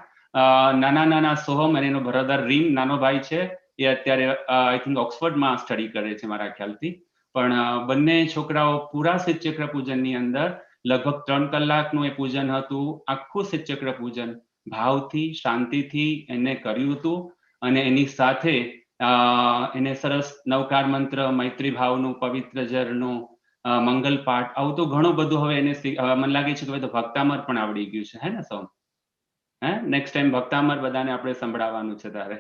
નાના સોહમ અને એનો બ્રધર રીમ, નાનો ભાઈ છે, એ અત્યારે આઈ થિંક ઓક્સફર્ડમાં સ્ટડી કરે છે મારા ખ્યાલથી. પણ બંને છોકરાઓ પૂરા સિદ્ધ ચક્ર પૂજનની અંદર લગભગ 3 કલાકનું એ પૂજન હતું. આખું સિદ્ધ ચક્ર પૂજન ભાવથી, શાંતિથી એને કર્યું હતું અને એની સાથે એને સરસ નવકાર મંત્ર, મૈત્રી ભાવનું, પવિત્ર જળનું, મંગલ પાઠ, આવું તો ઘણું બધું હવે એને મને લાગે છે કે હવે તો ભક્તામર પણ આવડી ગયું છે, હે ને સોમ? હે, નેક્સ્ટ ટાઈમ ભક્તામર બધાને આપણે સંભળાવવાનું છે તારે.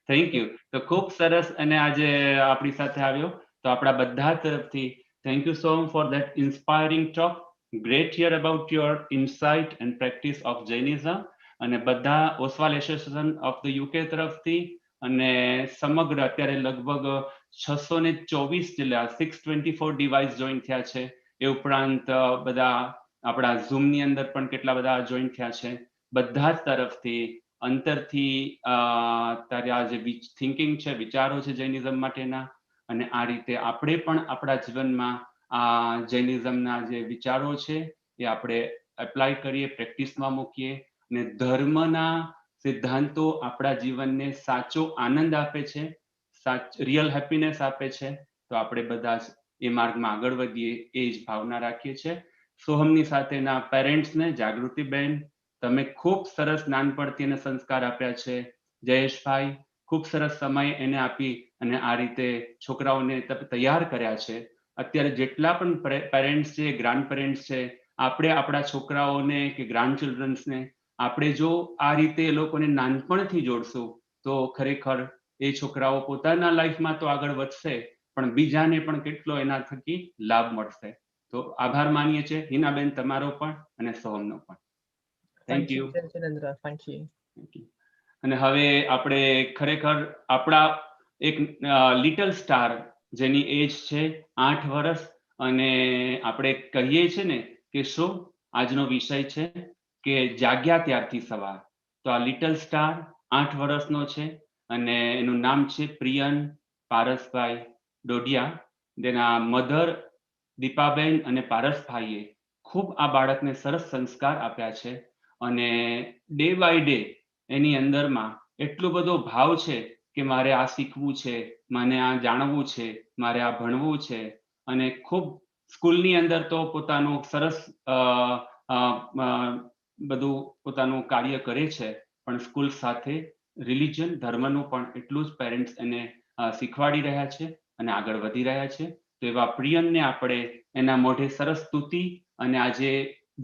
Thank you. તો ખૂબ સરસ અને આજે આપણી સાથે આવ્યો. તો આપણા બધા તરફથી thank you Som for that inspiring talk. Great hear about your insight and practice of Jainism. અને બધા Oswal association of the UK તરફથી અને સમગ્ર અત્યારે લગભગ 624 જિલ્લા 624 ડિવાઇસ જોઈન થયા છે. એ ઉપરાંત બધા આપણા ઝૂમની અંદર પણ કેટલા બધા જોઈન થયા છે. બધા જ તરફથી અંતરથી તારા જે થિંકિંગ છે, વિચારો છે જૈનિઝમ માટેના, અને આ રીતે આપણે પણ આપણા જીવનમાં આ જૈનિઝમના જે વિચારો છે એ આપણે એપ્લાય કરીએ, પ્રેક્ટિસમાં મૂકીએ. ને ધર્મના સિદ્ધાંતો આપણા જીવનને સાચો આનંદ આપે છે, રિયલ હેપીનેસ આપે છે. તો આપણે બધા જ એ માર્ગમાં આગળ વધીએ એ જ ભાવના રાખીએ છીએ. સોહમની સાથેના પેરેન્ટ્સને, જાગૃતિબેન, તમે ખૂબ સરસ નાનપણથી એને સંસ્કાર આપ્યા છે. જયેશભાઈ, ખૂબ સરસ સમય એને આપી અને આ રીતે છોકરાઓને તૈયાર કર્યા છે. અત્યારે જેટલા પણ પેરેન્ટ્સ છે, ગ્રાન્ડ પેરેન્ટ્સ છે, આપણે આપણા છોકરાઓને કે ગ્રાન્ડ ચિલ્ડ્રન્સને આપણે જો આ રીતે એ લોકોને નાનપણથી જોડશું તો ખરેખર એ છોકરાઓ પોતાના લાઈફમાં તો આગળ વધશે, પણ બીજાને પણ કેટલો એના થકી લાભ મળશે. તો આભાર માનીએ છીએ હિનાબેન તમારો પણ અને સોહમનો પણ. Thank you. અને હવે આપણે ખરેખર આપણા એક લિટલ સ્ટાર જેની એજ છે 8 વર્ષ, અને આપણે કહીએ છીએ ને કે શું આજનો વિષય છે કે જાગ્યા ત્યારથી સવાર. તો આ લિટલ સ્ટાર 8 વર્ષનો છે અને એનું નામ છે પ્રિયન પારસભાઈ ડોઢિયા. તેના મધર દીપાબેન અને પારસભાઈએ ખૂબ આ બાળકને સરસ સંસ્કાર આપ્યા છે અને ડે બાય ડે એની અંદરમાં એટલો બધો ભાવ છે કે મારે આ શીખવું છે, મને આ જાણવું છે, મારે આ ભણવું છે. અને ખૂબ સ્કૂલની અંદર તો પોતાનું સરસ બધું પોતાનું કાર્ય કરે છે, પણ સ્કૂલ સાથે રિલિજન ધર્મનું પણ એટલું જ પેરેન્ટ્સ એને શીખવાડી રહ્યા છે અને આગળ વધી રહ્યા છે. તો એવા પ્રિયનને આપણે એના મોઢે સરસ સ્તુતિ અને આજે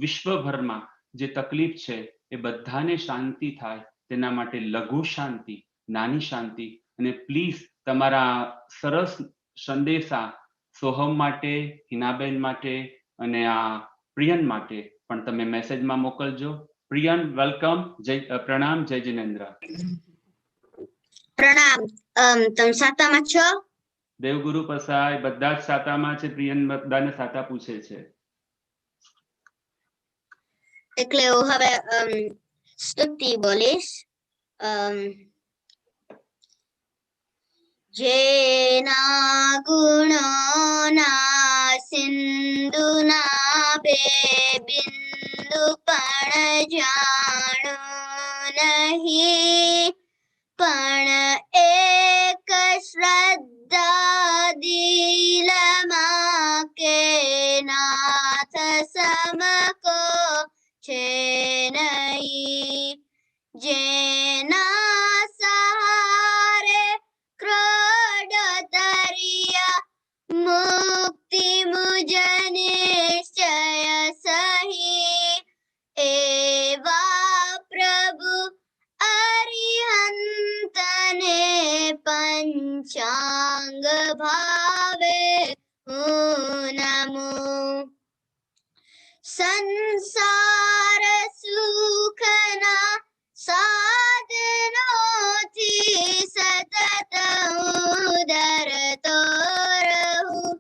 વિશ્વભરમાં જે તકલીફ છે એ બધાને શાંતિ થાય તેના માટે લઘુ શાંતિ, નાની શાંતિ, અને પ્લીઝ તમારા સરસ સંદેશા સોહમ માટે, હિનાબેન માટે અને આ પ્રિયન માટે પણ તમે મેસેજમાં મોકલજો. પ્રિયન, વેલકમ. પ્રણામ. જય જિનેન્દ્ર. પ્રણામ. તમે સાતામાં છો? દેવગુરુ પસાય બધા જ સાતામાં છે. પ્રિયન બધાને સાતા પૂછે છે. એટલે હું હવે સ્તુતિ બોલીશ. જેના ગુણોના સિંધુના બે બિંદુ પણ જાણું નહીં, પણ એક શ્રદ્ધા દિલમાં કે નાથ સમકો છે નહીં. જેના સહારે ક્રોડો તરિયા મુક્તિ મુજ નિશ્ચય સહી, એવા પ્રભુ અરિહંતને પંચાંગ ભાવે હું નમું. સંસાર સુખના સાધનોથી સતત હું ડરતો રહું,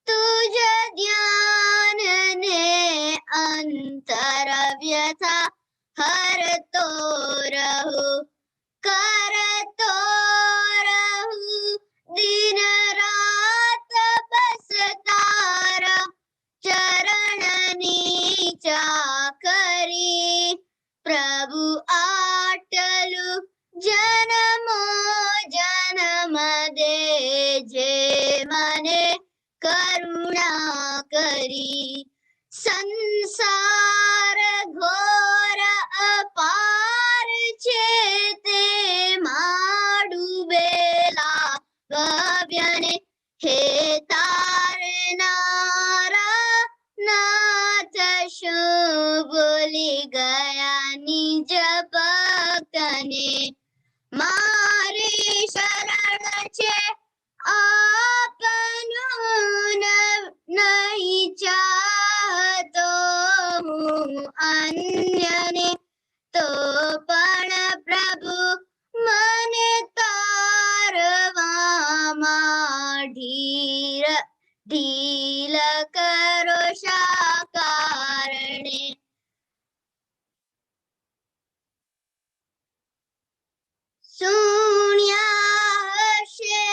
તુજ ધ્યાન ને અંતર વ્યથા હરતો રહું, કરતો રહું દિન રાત બસ તારા ચરણની ચાકરી. પ્રભુ આટલું જન્મો જન્મ દેજે મને કરુણા કરી. સંસાર ઘોર અપાર છે તે ડૂબેલા ભવ્યને હે તારનારા નાથ શું ભૂલી ગયા નિજ ભક્તને. મારી શરણ છે આપનું નહીં ચાહતો હું અન્યને, તો પણ પ્રભુ મને તારવામાં ઢીલ કરો શા કારણે. સુણ્યા હશે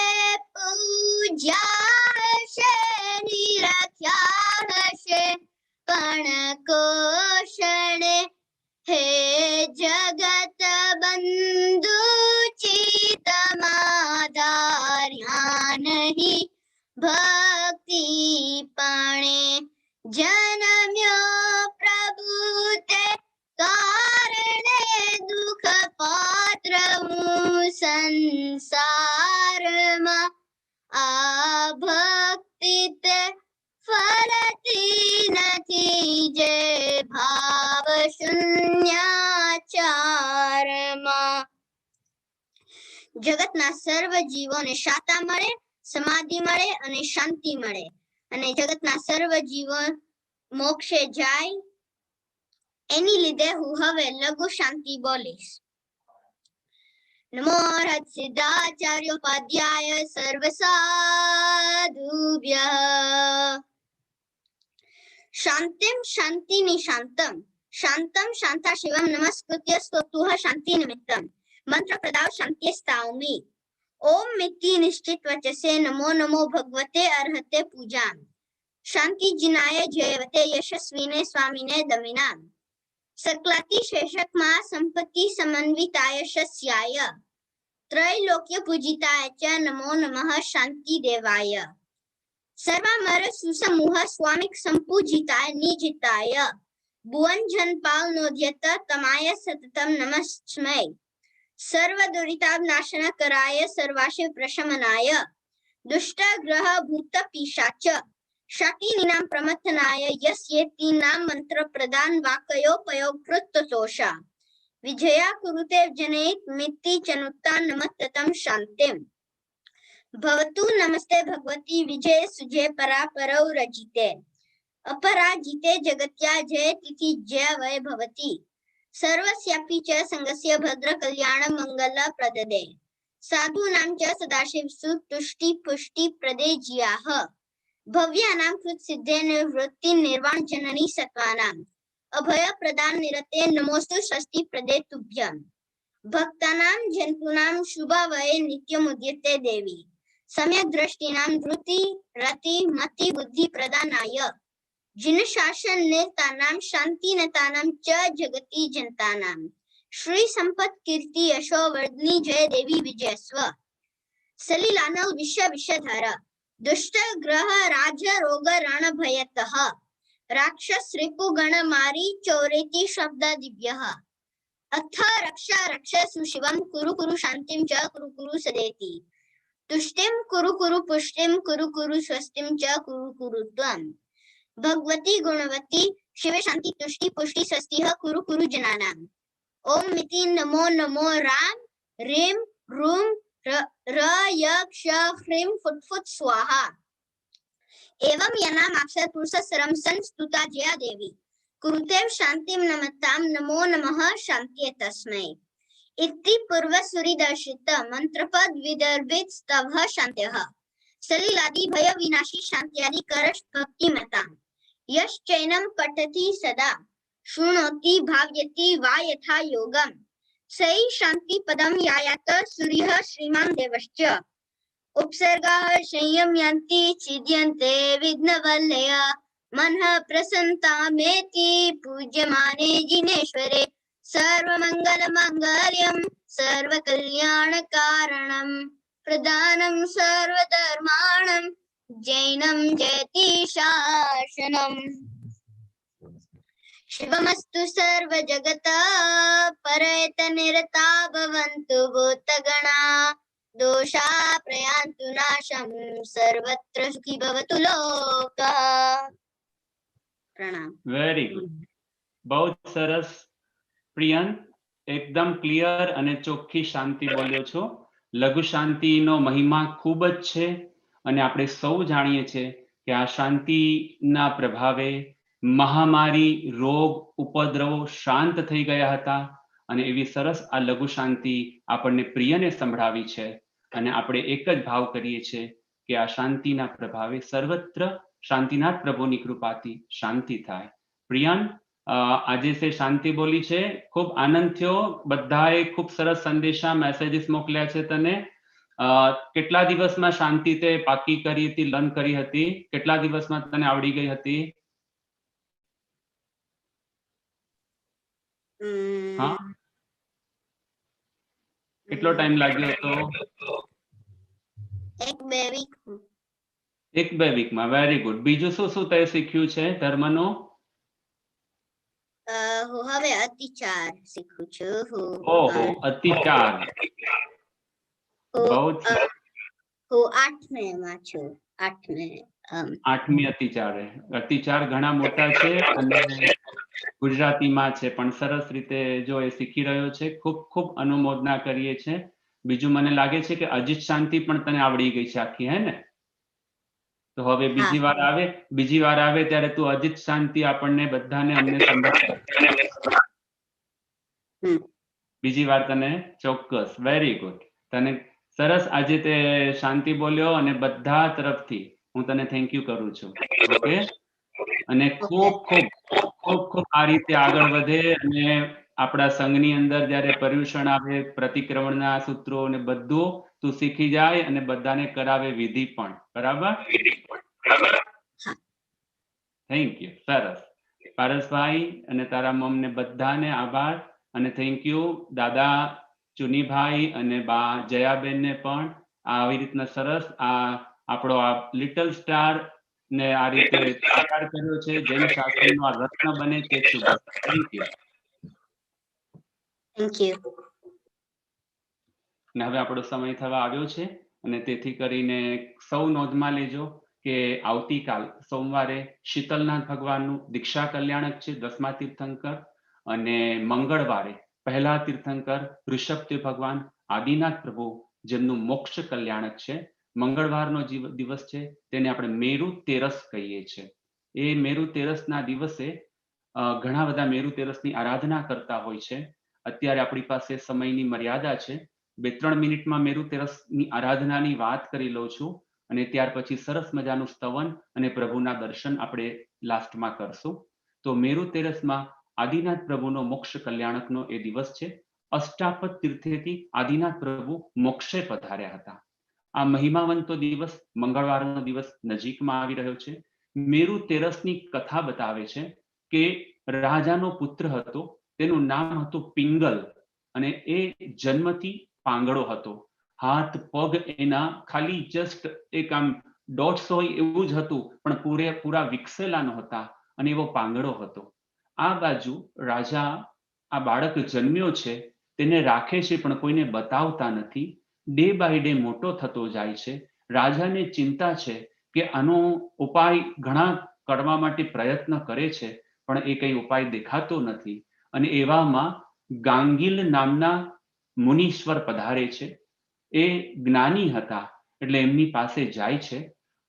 પૂજ્યા હશે નિરખ્યા હશે, પણ કોષણે હે જગત બંધુ ચિતમાં ધાર્યા નહીં. ભક્તિ પાણે જન્મ્યો પ્રભુ તે કારણે દુઃખ પાત્ર હું સંસારમાં. આ ભક્તિ તે ફરતી નથી જે ભાવ શૂન્યાચારમાં. જગતના સર્વ જીવોને શાતા મળે, સમાધિ મળે અને શાંતિ મળે, અને જગતના સર્વ જીવો મોક્ષે જાય. એની લીધે હું હવે લઘુ શાંતિ બોલીશ. नमो अर्हत सिद्धाचार्योपाध्याय सर्वसाधुभ्यः। शान्तिं शान्तिनि शान्तं शान्तं शान्ता शिवं नमस्कृत्य स्तोतुः शान्ति निमित्तं मंत्र प्रदाव शान्त्यस्तावमि। ओम मिति निश्चित वचसे नमो नमो भगवते अर्हते पूजाम। शांति जिनाय जयवते यशस्विने स्वामिने दमिनाम। सकलाति शेषक मा संपत्ति समन्विताय शस्याय त्रैलोक्य पूजिताय च नमो नमः शांति देवाय। सर्वामर सुसमूह स्वामिक संपूजिताय निजिताय भुवन जनपाल नोद्यत तमाय सततम नमस्मै। सर्वदुरितानाशन कराय सर्वाशय प्रशमनाय दुष्ट ग्रह भूत पिशाच शाकिनीनां प्रमथनाय यस्येतीनां मंत्र प्रदान वाकयोपयोगकृत तोषा विजया कुरुते जनैत मिति चनुत्ता नमस्ततं शान्तिं भवतु। नमस्ते भगवती विजय सुजय परापरौ रजिते अपराजिते जगत्या जय तिथि जय वै भवति। सर्वस्यापि च संगस्य भद्र कल्याण मंगल प्रददे साधूनां च सदाशिवसु तुष्टि पुष्टि प्रदे जियाः। भव्यानां कृत सिद्धे निवृत्ति निर्वाण जननी सत्वानां अभय प्रदान निरते नमोस्तु स्वस्ति प्रदे तुभ्यं। भक्तानां जन्तूनां शुभावये नित्यमुद्यते देवी सम्यक् दृष्टीनां धृति रति मति बुद्धि प्रदानाय जिन शासन नेतानां शांति नेतानां च जगति जनतानां श्री संपत् कीर्ति यशो वर्धनी जय देवी विजयस्व। सलिलानल विश्व विषधर दुष्ट ग्रह राज रोग रण भयतः राक्षस रिपु गण मारी चौरेति शब्द दिव्यः। अथ रक्षा रक्षसु शिवं कुरु कुरु शांतिं च कुरु कुरु सदेति तुष्टिं कुरु कुरु पुष्टिं कुरु कुरु स्वस्तिं च कुरु कुरु त्वं। भगवती गुणवती शिव शांति तुष्टि पुष्टि स्वस्तिः कुरु कुरु जनानां। ओम मिति नमो नमो राम रीम रूम र य क्ष ह्रीं फुट फुट स्वाहा। एवं यनाम अक्षर पुरुष सरम संस्तुता जया देवी कुरुते शांतिं नमतां नमो नमः शांत्ये तस्मै। इति पूर्व सूरि दर्शित मंत्रपद विदर्भित स्तवः शांत्यः सलिलादि भय विनाशी शांत्यादि करश भक्ति मतां यश्चैनं पठति सदा शृणोति भाव्यति वा यथा योगं सै शांति पदं यायात सूर्यः श्रीमान् देवश्च। उपसर्गाः संयम्यन्ति छिद्यन्ते विघ्नवल्लय मनः प्रसन्नतामेति पूज्यमाने जिनेश्वरे सर्वमङ्गलमाङ्गल्यं सर्वकल्याणकारणं प्रदानं सर्वधर्माणां जैनं जयति शासनम्। शिवमस्तु सर्वजगता परैतनिरता भवन्तु भूतगणा दोषा प्रयान्तु नाशं सर्वत्र सुखी भवतु लोकः। प्रणाम। વેરી ગુડ, बहुत સરસ પ્રિયન, એકદમ ક્લિયર અને ચોખ્ખી શાંતિ બોલ્યો છો. લઘુ શાંતિનો મહિમા ખૂબ જ છે અને આપણે સૌ જાણીએ છીએ કે આ શાંતિના પ્રભાવે મહામારી રોગ ઉપદ્રવો શાંત થઈ ગયા હતા અને એવી સરસ આ લઘુ શાંતિ આપણને પ્રિયને સંભળાવી છે અને આપણે એક જ ભાવ કરીએ છીએ કે આ શાંતિના પ્રભાવે સર્વત્ર શાંતિનાથ પ્રભુની કૃપાથી શાંતિ થાય. પ્રિયન, આજે સે શાંતિ બોલી છે, ખૂબ આનંદ થયો. બધાએ ખૂબ સરસ સંદેશા મેસેજીસ મોકલ્યા છે તને. કેટલા દિવસમાં શાંતિ તે પાકી કરી હતી, લર્ન કરી હતી? કેટલા દિવસમાં તને આવડી ગઈ હતી? હા, કેટલો ટાઈમ લાગ્યો હતો? 1-2 વીકમાં. Very good. બીજું શું શું તે શીખ્યું છે ધર્મનો? હું હવે અતિચાર શીખું છું. ઓહો, અતિચાર. બહુ હું 8મે છું. 8મી અતિચાર. અતિચાર ઘણા મોટા છે અને ગુજરાતીમાં છે પણ સરસ રીતે જો એ શીખી રહ્યો છે. ખૂબ ખૂબ અનુમોદના કરીએ છે. બીજું મને લાગે છે કે અજીત શાંતિ પણ તને આવડી ગઈ છે આખી, હે ને? તો હવે બીજી વાર આવે ત્યારે તું અજીત શાંતિ આપણને બધાને અમને સંભળાવ. બીજી વાર તને ચોક્કસ. Very good. તને સરસ આજે તે શાંતિ બોલ્યો અને બધા તરફથી હું તને થેન્ક યુ કરું છું. ઓકે, અને ખૂબ ખૂબ ખૂબ ખૂબ આ રીતે આગળ વધે અને આપણા સંઘની અંદર જ્યારે પર્યુષણ આવે, પ્રતિક્રમણના સૂત્રો ને બધું તું શીખી જાય અને બધાને કરાવે વિધિ પણ. બરાબર? Thank you. સરસ. પારસભાઈ અને તારા મમને બધાને આભાર અને થેન્ક યુ. દાદા ચુનીભાઈ અને બા જયાબેનને પણ આવી રીતના સરસ આ આપણો આ લિટલ સ્ટાર ને આ રીતે સાકાર કર્યો છે. જૈન શાસનનો આ રત્ન બને તે શુભેચ્છા. Thank you. Thank you. ને હવે આપણો સમય થવા આવ્યો છે અને તેથી કરીને સૌ નોંધમાં લેજો કે આવતીકાલ સોમવારે શીતલનાથ ભગવાનનું દીક્ષા કલ્યાણક છે, 10મા તીર્થંકર, અને મંગળવારે પહેલા તીર્થંકર ઋષભદેવ ભગવાન આદિનાથ પ્રભુ જેમનું મોક્ષ કલ્યાણક છે. મંગળવારનો દિવસ છે તેને આપણે મેરુ તેરસ કહીએ છીએ. એ મેરુ તેરસના દિવસે ઘણા બધા મેરુ તેરસની આરાધના કરતા હોય છે. અત્યારે આપણી પાસે સમયની મર્યાદા છે. 2-3 મિનિટમાં મેરુ તેરસની આરાધનાની વાત કરી લઉં છું અને ત્યાર પછી સરસ મજાનું સ્તવન અને પ્રભુના દર્શન આપણે લાસ્ટમાં કરશું. તો મેરુ તેરસમાં આદિનાથ પ્રભુનો મોક્ષ કલ્યાણકનો એ દિવસ છે. અષ્ટાપદ તીર્થેથી આદિનાથ પ્રભુ મોક્ષે પધાર્યા હતા. આ મહિમાવંતો દિવસ મંગળવારનો દિવસ નજીકમાં આવી રહ્યો છે. મેરુ તેરસની કથા બતાવે છે કે રાજાનો પુત્ર હતો, તેનું નામ હતું પિંગલ, અને એ જન્મથી પાંગડો હતો. હાથ પગ એના ખાલી જસ્ટ એક આમ ડોટ્સ હોય એવું જ હતું, પણ પૂરા વિકસેલા નહોતા અને એવો પાંગડો હતો. આ બાજુ રાજા આ બાળક જન્મ્યો છે તેને રાખે છે પણ કોઈને બતાવતા નથી. ડે બાય ડે મોટો થતો જાય છે. રાજાને ચિંતા છે કે આનો ઉપાય ઘણા કરવા માટે પ્રયત્ન કરે છે પણ એ કઈ ઉપાય દેખાતો નથી. અને એવામાં ગાંગીલ નામના મુનીશ્વર પધારે છે. એ જ્ઞાની હતા એટલે એમની પાસે જાય છે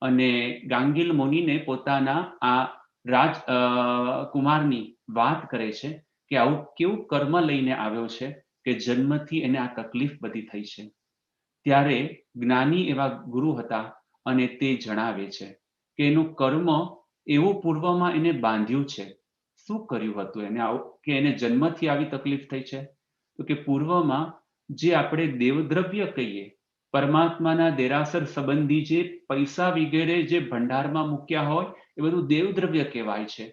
અને ગાંગીલ મુનિને પોતાના આ રાજકુમારની વાત કરે છે કે આવું કેવું કર્મ લઈને આવ્યો છે કે જન્મથી એને આ તકલીફ બધી થઈ છે. ત્યારે જ્ઞાની એવા ગુરુ હતા અને તે જણાવે છે કે એનું કર્મ એવું પૂર્વમાં એને બાંધ્યું છે. શું કર્યું હતું એને આવું કે એને જન્મથી આવી તકલીફ થઈ છે? તો કે પૂર્વમાં જે આપણે દેવદ્રવ્ય કહીએ, પરમાત્માના દેરાસર સંબંધી જે પૈસા વગેરે જે ભંડારમાં મૂક્યા હોય એ બધું દેવદ્રવ્ય કહેવાય છે.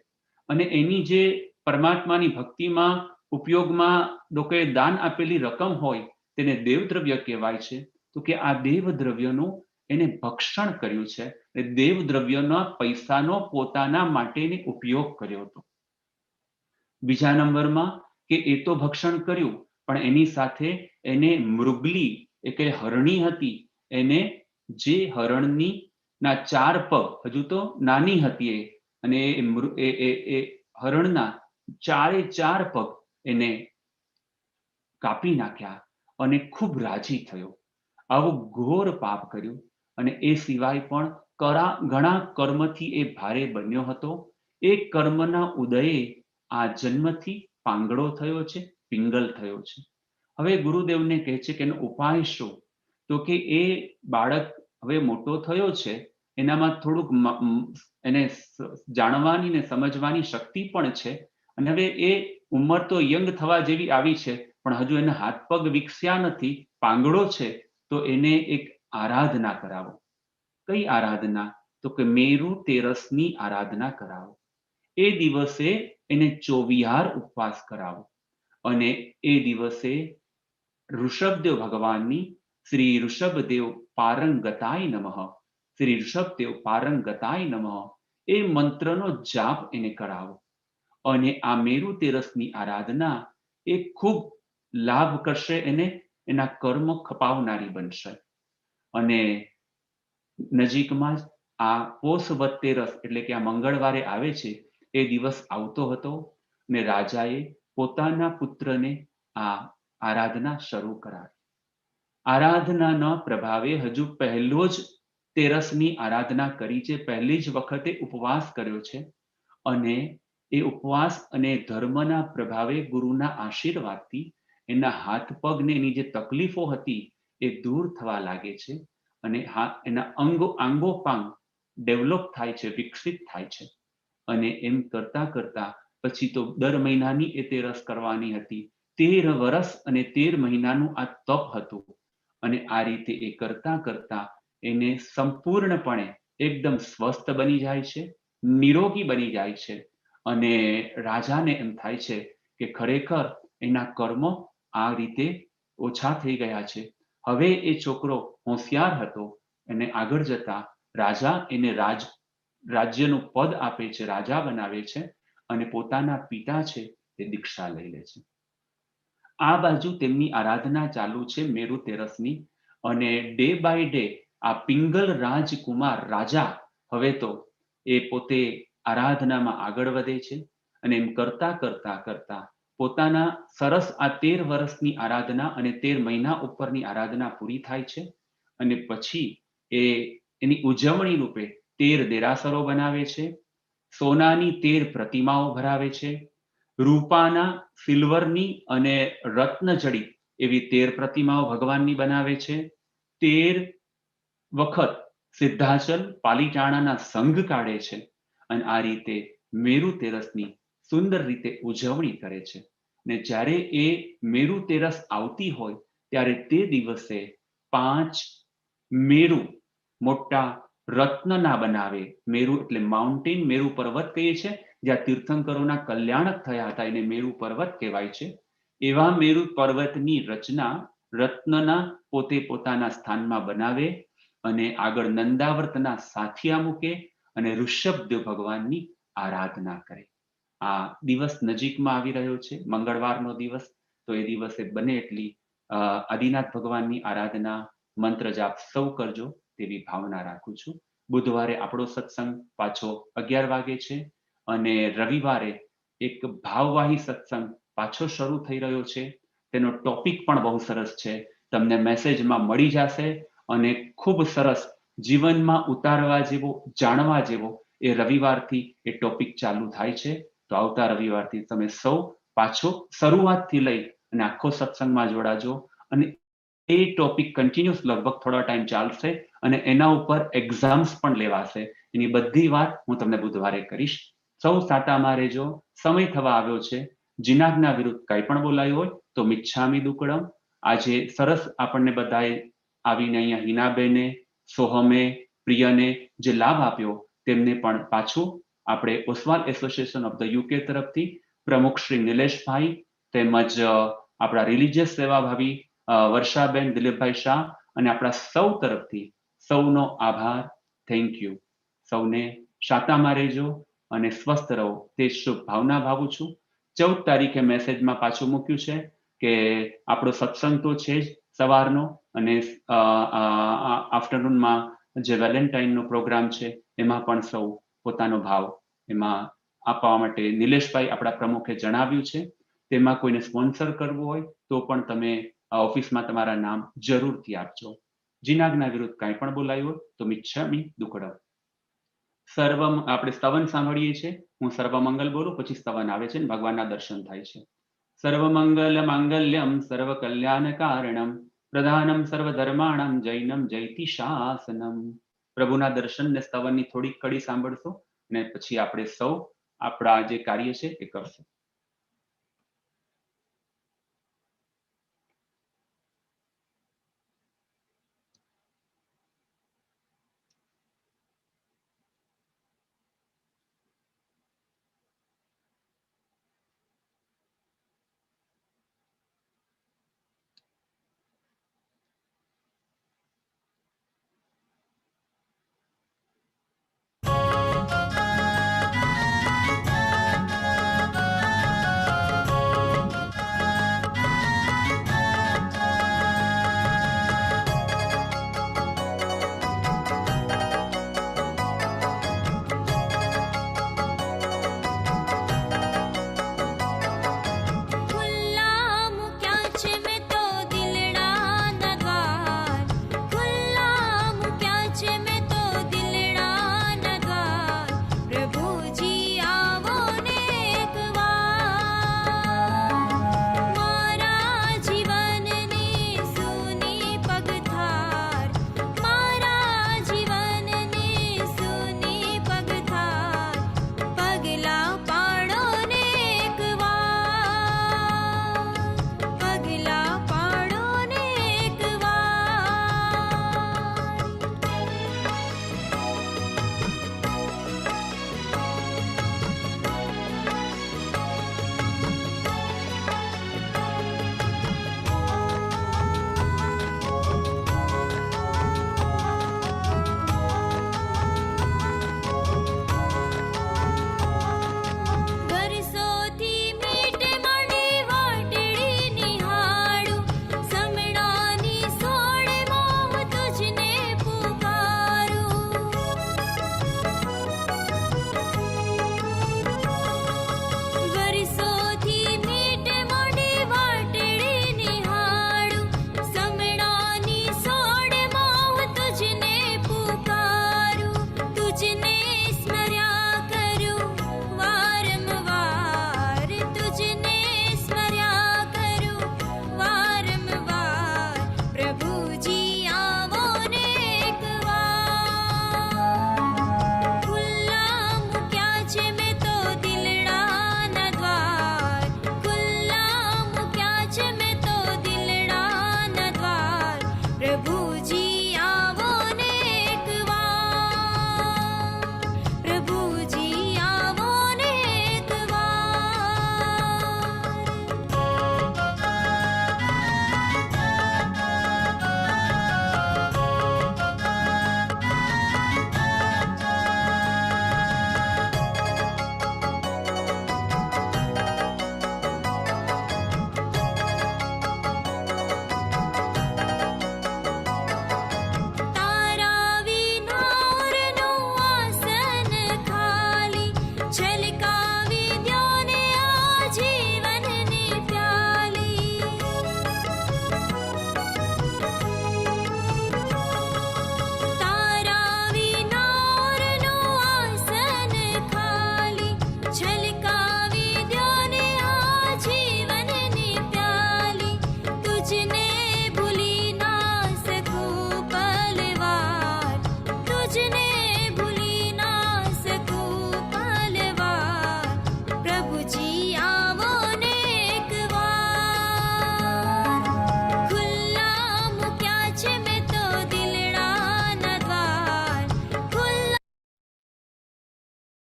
અને એની જે પરમાત્માની ભક્તિમાં ઉપયોગમાં લોકોએ દાન આપેલી રકમ હોય તેને દેવદ્રવ્ય કહેવાય છે. તો કે આ દેવદ્રવ્યનું એને ભક્ષણ કર્યું છે. દેવદ્રવ્યના પૈસાનો પોતાના માટે ઉપયોગ કર્યો હતો. બીજા નંબરમાં કે એ તો ભક્ષણ કર્યું પણ એની સાથે એને મૃગલી એટલે હરણી હતી, એને જે હરણની ના 4 પગ, હજુ તો નાની હતી એ, અને એ હરણના 4 પગ એને કાપી નાખ્યા અને ખૂબ રાજી થયો. આવું ઘોર પાપ કર્યું અને એ સિવાય પણ ઘણા કર્મથી એ ભારે બન્યો હતો. એ કર્મના ઉદયે આ જન્મથી પાંગડો થયો છે, પિંગલ થયો છે. હવે ગુરુદેવને કહે છે કે એનો ઉપાય શું? તો કે એ બાળક હવે મોટો થયો છે, એનામાં થોડુંક એને જાણવાની ને સમજવાની શક્તિ પણ છે અને હવે એ ઉંમર તો યંગ થવા જેવી આવી છે પણ હજુ એના હાથ પગ વિકસ્યા નથી, પાંગડો છે. તો એને એક આરાધના કરાવો. કઈ આરાધના? તો કે મેરુ તેરસની આરાધના કરાવો. એ દિવસે એને 24 ઉપવાસ કરાવો અને એ દિવસે ઋષભદેવ ભગવાનની શ્રી ઋષભદેવ પારંગતાય નમઃ, શ્રી ઋષભદેવ પારંગતાય નમઃ એ મંત્રનો જાપ એને કરાવો. અને આ મેરુ તેરસની આરાધના એ ખૂબ લાભ કરશે, એને એના કર્મ ખપાવનારી બનશે. અને નજીકમાં જ આ પોષ વત્તેરસ એટલે કે આ મંગળવારે આવે છે એ દિવસ આવતો હતો ને રાજાએ પોતાના પુત્રને આ આરાધના શરૂ કરાવી. આરાધનાના પ્રભાવે હજુ પહેલો જ તેરસની આરાધના કરી છે, પહેલી જ વખતે ઉપવાસ કર્યો છે અને એ ઉપવાસ અને ધર્મના પ્રભાવે ગુરુના આશીર્વાદથી એના હાથ પગને એની જે તકલીફો હતી એ દૂર થવા લાગે છે અને એના આંગોપાંગ ડેવલપ થાય છે, વિકસિત થાય છે. અને એમ કરતા કરતા પછી તો દર મહિનાની એ તેરસ કરવાની હતી. 13 વર્ષ અને 13 મહિનાનું આ તપ હતું. અને આ રીતે એ કરતા કરતા એને સંપૂર્ણપણે એકદમ સ્વસ્થ બની જાય છે, નિરોગી બની જાય છે. અને રાજાને એમ થાય છે કે ખરેખર એના કર્મો આ રીતે ઓછા થઈ ગયા છે. હવે એ છોકરો હોશિયાર હતો અને આગળ જતા રાજા એને રાજ્યનું પદ આપે છે, રાજા બનાવે છે અને પોતાના પિતા છે તે દીક્ષા લઈ લે છે. આ બાજુ તેમની આરાધના ચાલુ છે મેરુ તેરસની. અને ડે બાય ડે આ પિંગલ રાજકુમાર રાજા હવે તો એ પોતે આરાધનામાં આગળ વધે છે. અને એમ કરતા કરતા કરતા પોતાના સરસ આ 13 વર્ષની આરાધના અને 13 મહિના ઉપરની આરાધના પૂરી થાય છે. અને પછી એની ઉજવણી રૂપે 13 દેરાસરો બનાવે છે, સોનાની 13 પ્રતિમાઓ ભરાવે છે, રૂપાના, સિલ્વરની અને રત્નજડિત એવી 13 પ્રતિમાઓ ભગવાનની બનાવે છે. 13 વખત સિદ્ધાચલ પાલીતાણાના સંઘ કાઢે છે અને આ રીતે મેરુ તેરસની સુંદર રીતે ઉજવણી કરે છે. ને જ્યારે એ મેરુ તેરસ આવતી હોય ત્યારે તે દિવસે 5 મેરુ મોટા રત્નના બનાવે. મેરુ એટલે માઉન્ટેન, મેરુ પર્વત કહીએ છે, જ્યાં તીર્થંકરોના કલ્યાણક થયા હતા એને મેરુ પર્વત કહેવાય છે. એવા મેરુ પર્વતની રચના રત્નના પોતે પોતાના સ્થાનમાં બનાવે અને આગળ નંદાવર્તના સાથિયા મૂકે અને ઋષભદેવ ભગવાનની આરાધના કરે. આ દિવસ નજીકમાં આવી રહ્યો છે, મંગળવારનો દિવસ. તો એ દિવસે બને એટલી આદિનાથ ભગવાનની આરાધના, મંત્ર જાપ સૌ કરજો તેવી ભાવના રાખું છું. બુધવારે આપણો સત્સંગ પાછો 11 વાગે છે અને રવિવારે એક ભાવવાહી સત્સંગ પાછો શરૂ થઈ રહ્યો છે. તેનો ટોપિક પણ બહુ સરસ છે, તમને મેસેજમાં મળી જશે અને ખૂબ સરસ જીવનમાં ઉતારવા જેવો, જાણવા જેવો એ રવિવારથી એ ટોપિક ચાલુ થાય છે. તો આવતા રવિવારથી તમે સૌ પાછો શરૂઆતથી લઈ અને આખો સત્સંગમાં જોડાજો. અને એ ટોપિક કન્ટિન્યુઅસ લગભગ થોડા ટાઈમ ચાલશે અને એના ઉપર એક્ઝામ્સ પણ લેવાશે. એની બધી વાત હું તમને બુધવારે કરીશ. સૌ સાતામાં રહેજો. સમય થવા આવ્યો છે. જીનાજ્ઞા વિરુદ્ધ કંઈ પણ બોલાયું હોય તો મિચ્છામી દુક્કડમ. આજે સરસ આપણને બધાએ આવીને અહીંયા હિનાબેને, સોહમે, પ્રિયને જે લાભ આપ્યો તેમને પણ પાછું આપણે Oswal association of the UK તરફથી પ્રમુખ શ્રી નિલેશભાઈ તેમજ આપણા રિલિજિયસ સેવાભાવી વર્ષાબેન દિલીપભાઈ શાહ અને આપણા સૌ તરફથી સૌનો આભાર. Thank you. સૌને શાતામાં રહેજો અને સ્વસ્થ રહો તે શુભ ભાવના ભાવું છું. 14 તારીખે મેસેજમાં પાછું મૂક્યું છે કે આપણો સત્સંગ તો છે જ સવારનો અને આફ્ટરનૂનમાં જે વેલેન્ટાઇનનો પ્રોગ્રામ છે એમાં પણ સૌ પોતાનો ભાવ એમાં આપવા માટે નિલેશભાઈ આપણા પ્રમુખે જણાવ્યું છે. તેમાં કોઈને સ્પોન્સર કરવું હોય તો પણ તમે ઓફિસમાં તમારા નામ જરૂરથી આપજો. જીનાજ્ઞા વિરુદ્ધ કાંઈ પણ બોલાયું હોય તો મિચ્છામી દુક્કડમ. આપણે સ્તવન સાંભળીએ છીએ. હું સર્વમંગલ બોલું પછી સ્તવન આવે છે અને ભગવાનના દર્શન થાય છે. સર્વમંગલ માંગલ્યમ સર્વ કલ્યાણ કારણમ પ્રધાનમ સર્વધર્માણમ જૈનમ જયતિ શાસનમ. પ્રભુના દર્શન ને સ્તવનની થોડીક કડી સાંભળશો અને પછી આપણે સૌ આપણા જે કાર્ય છે એ કરશું.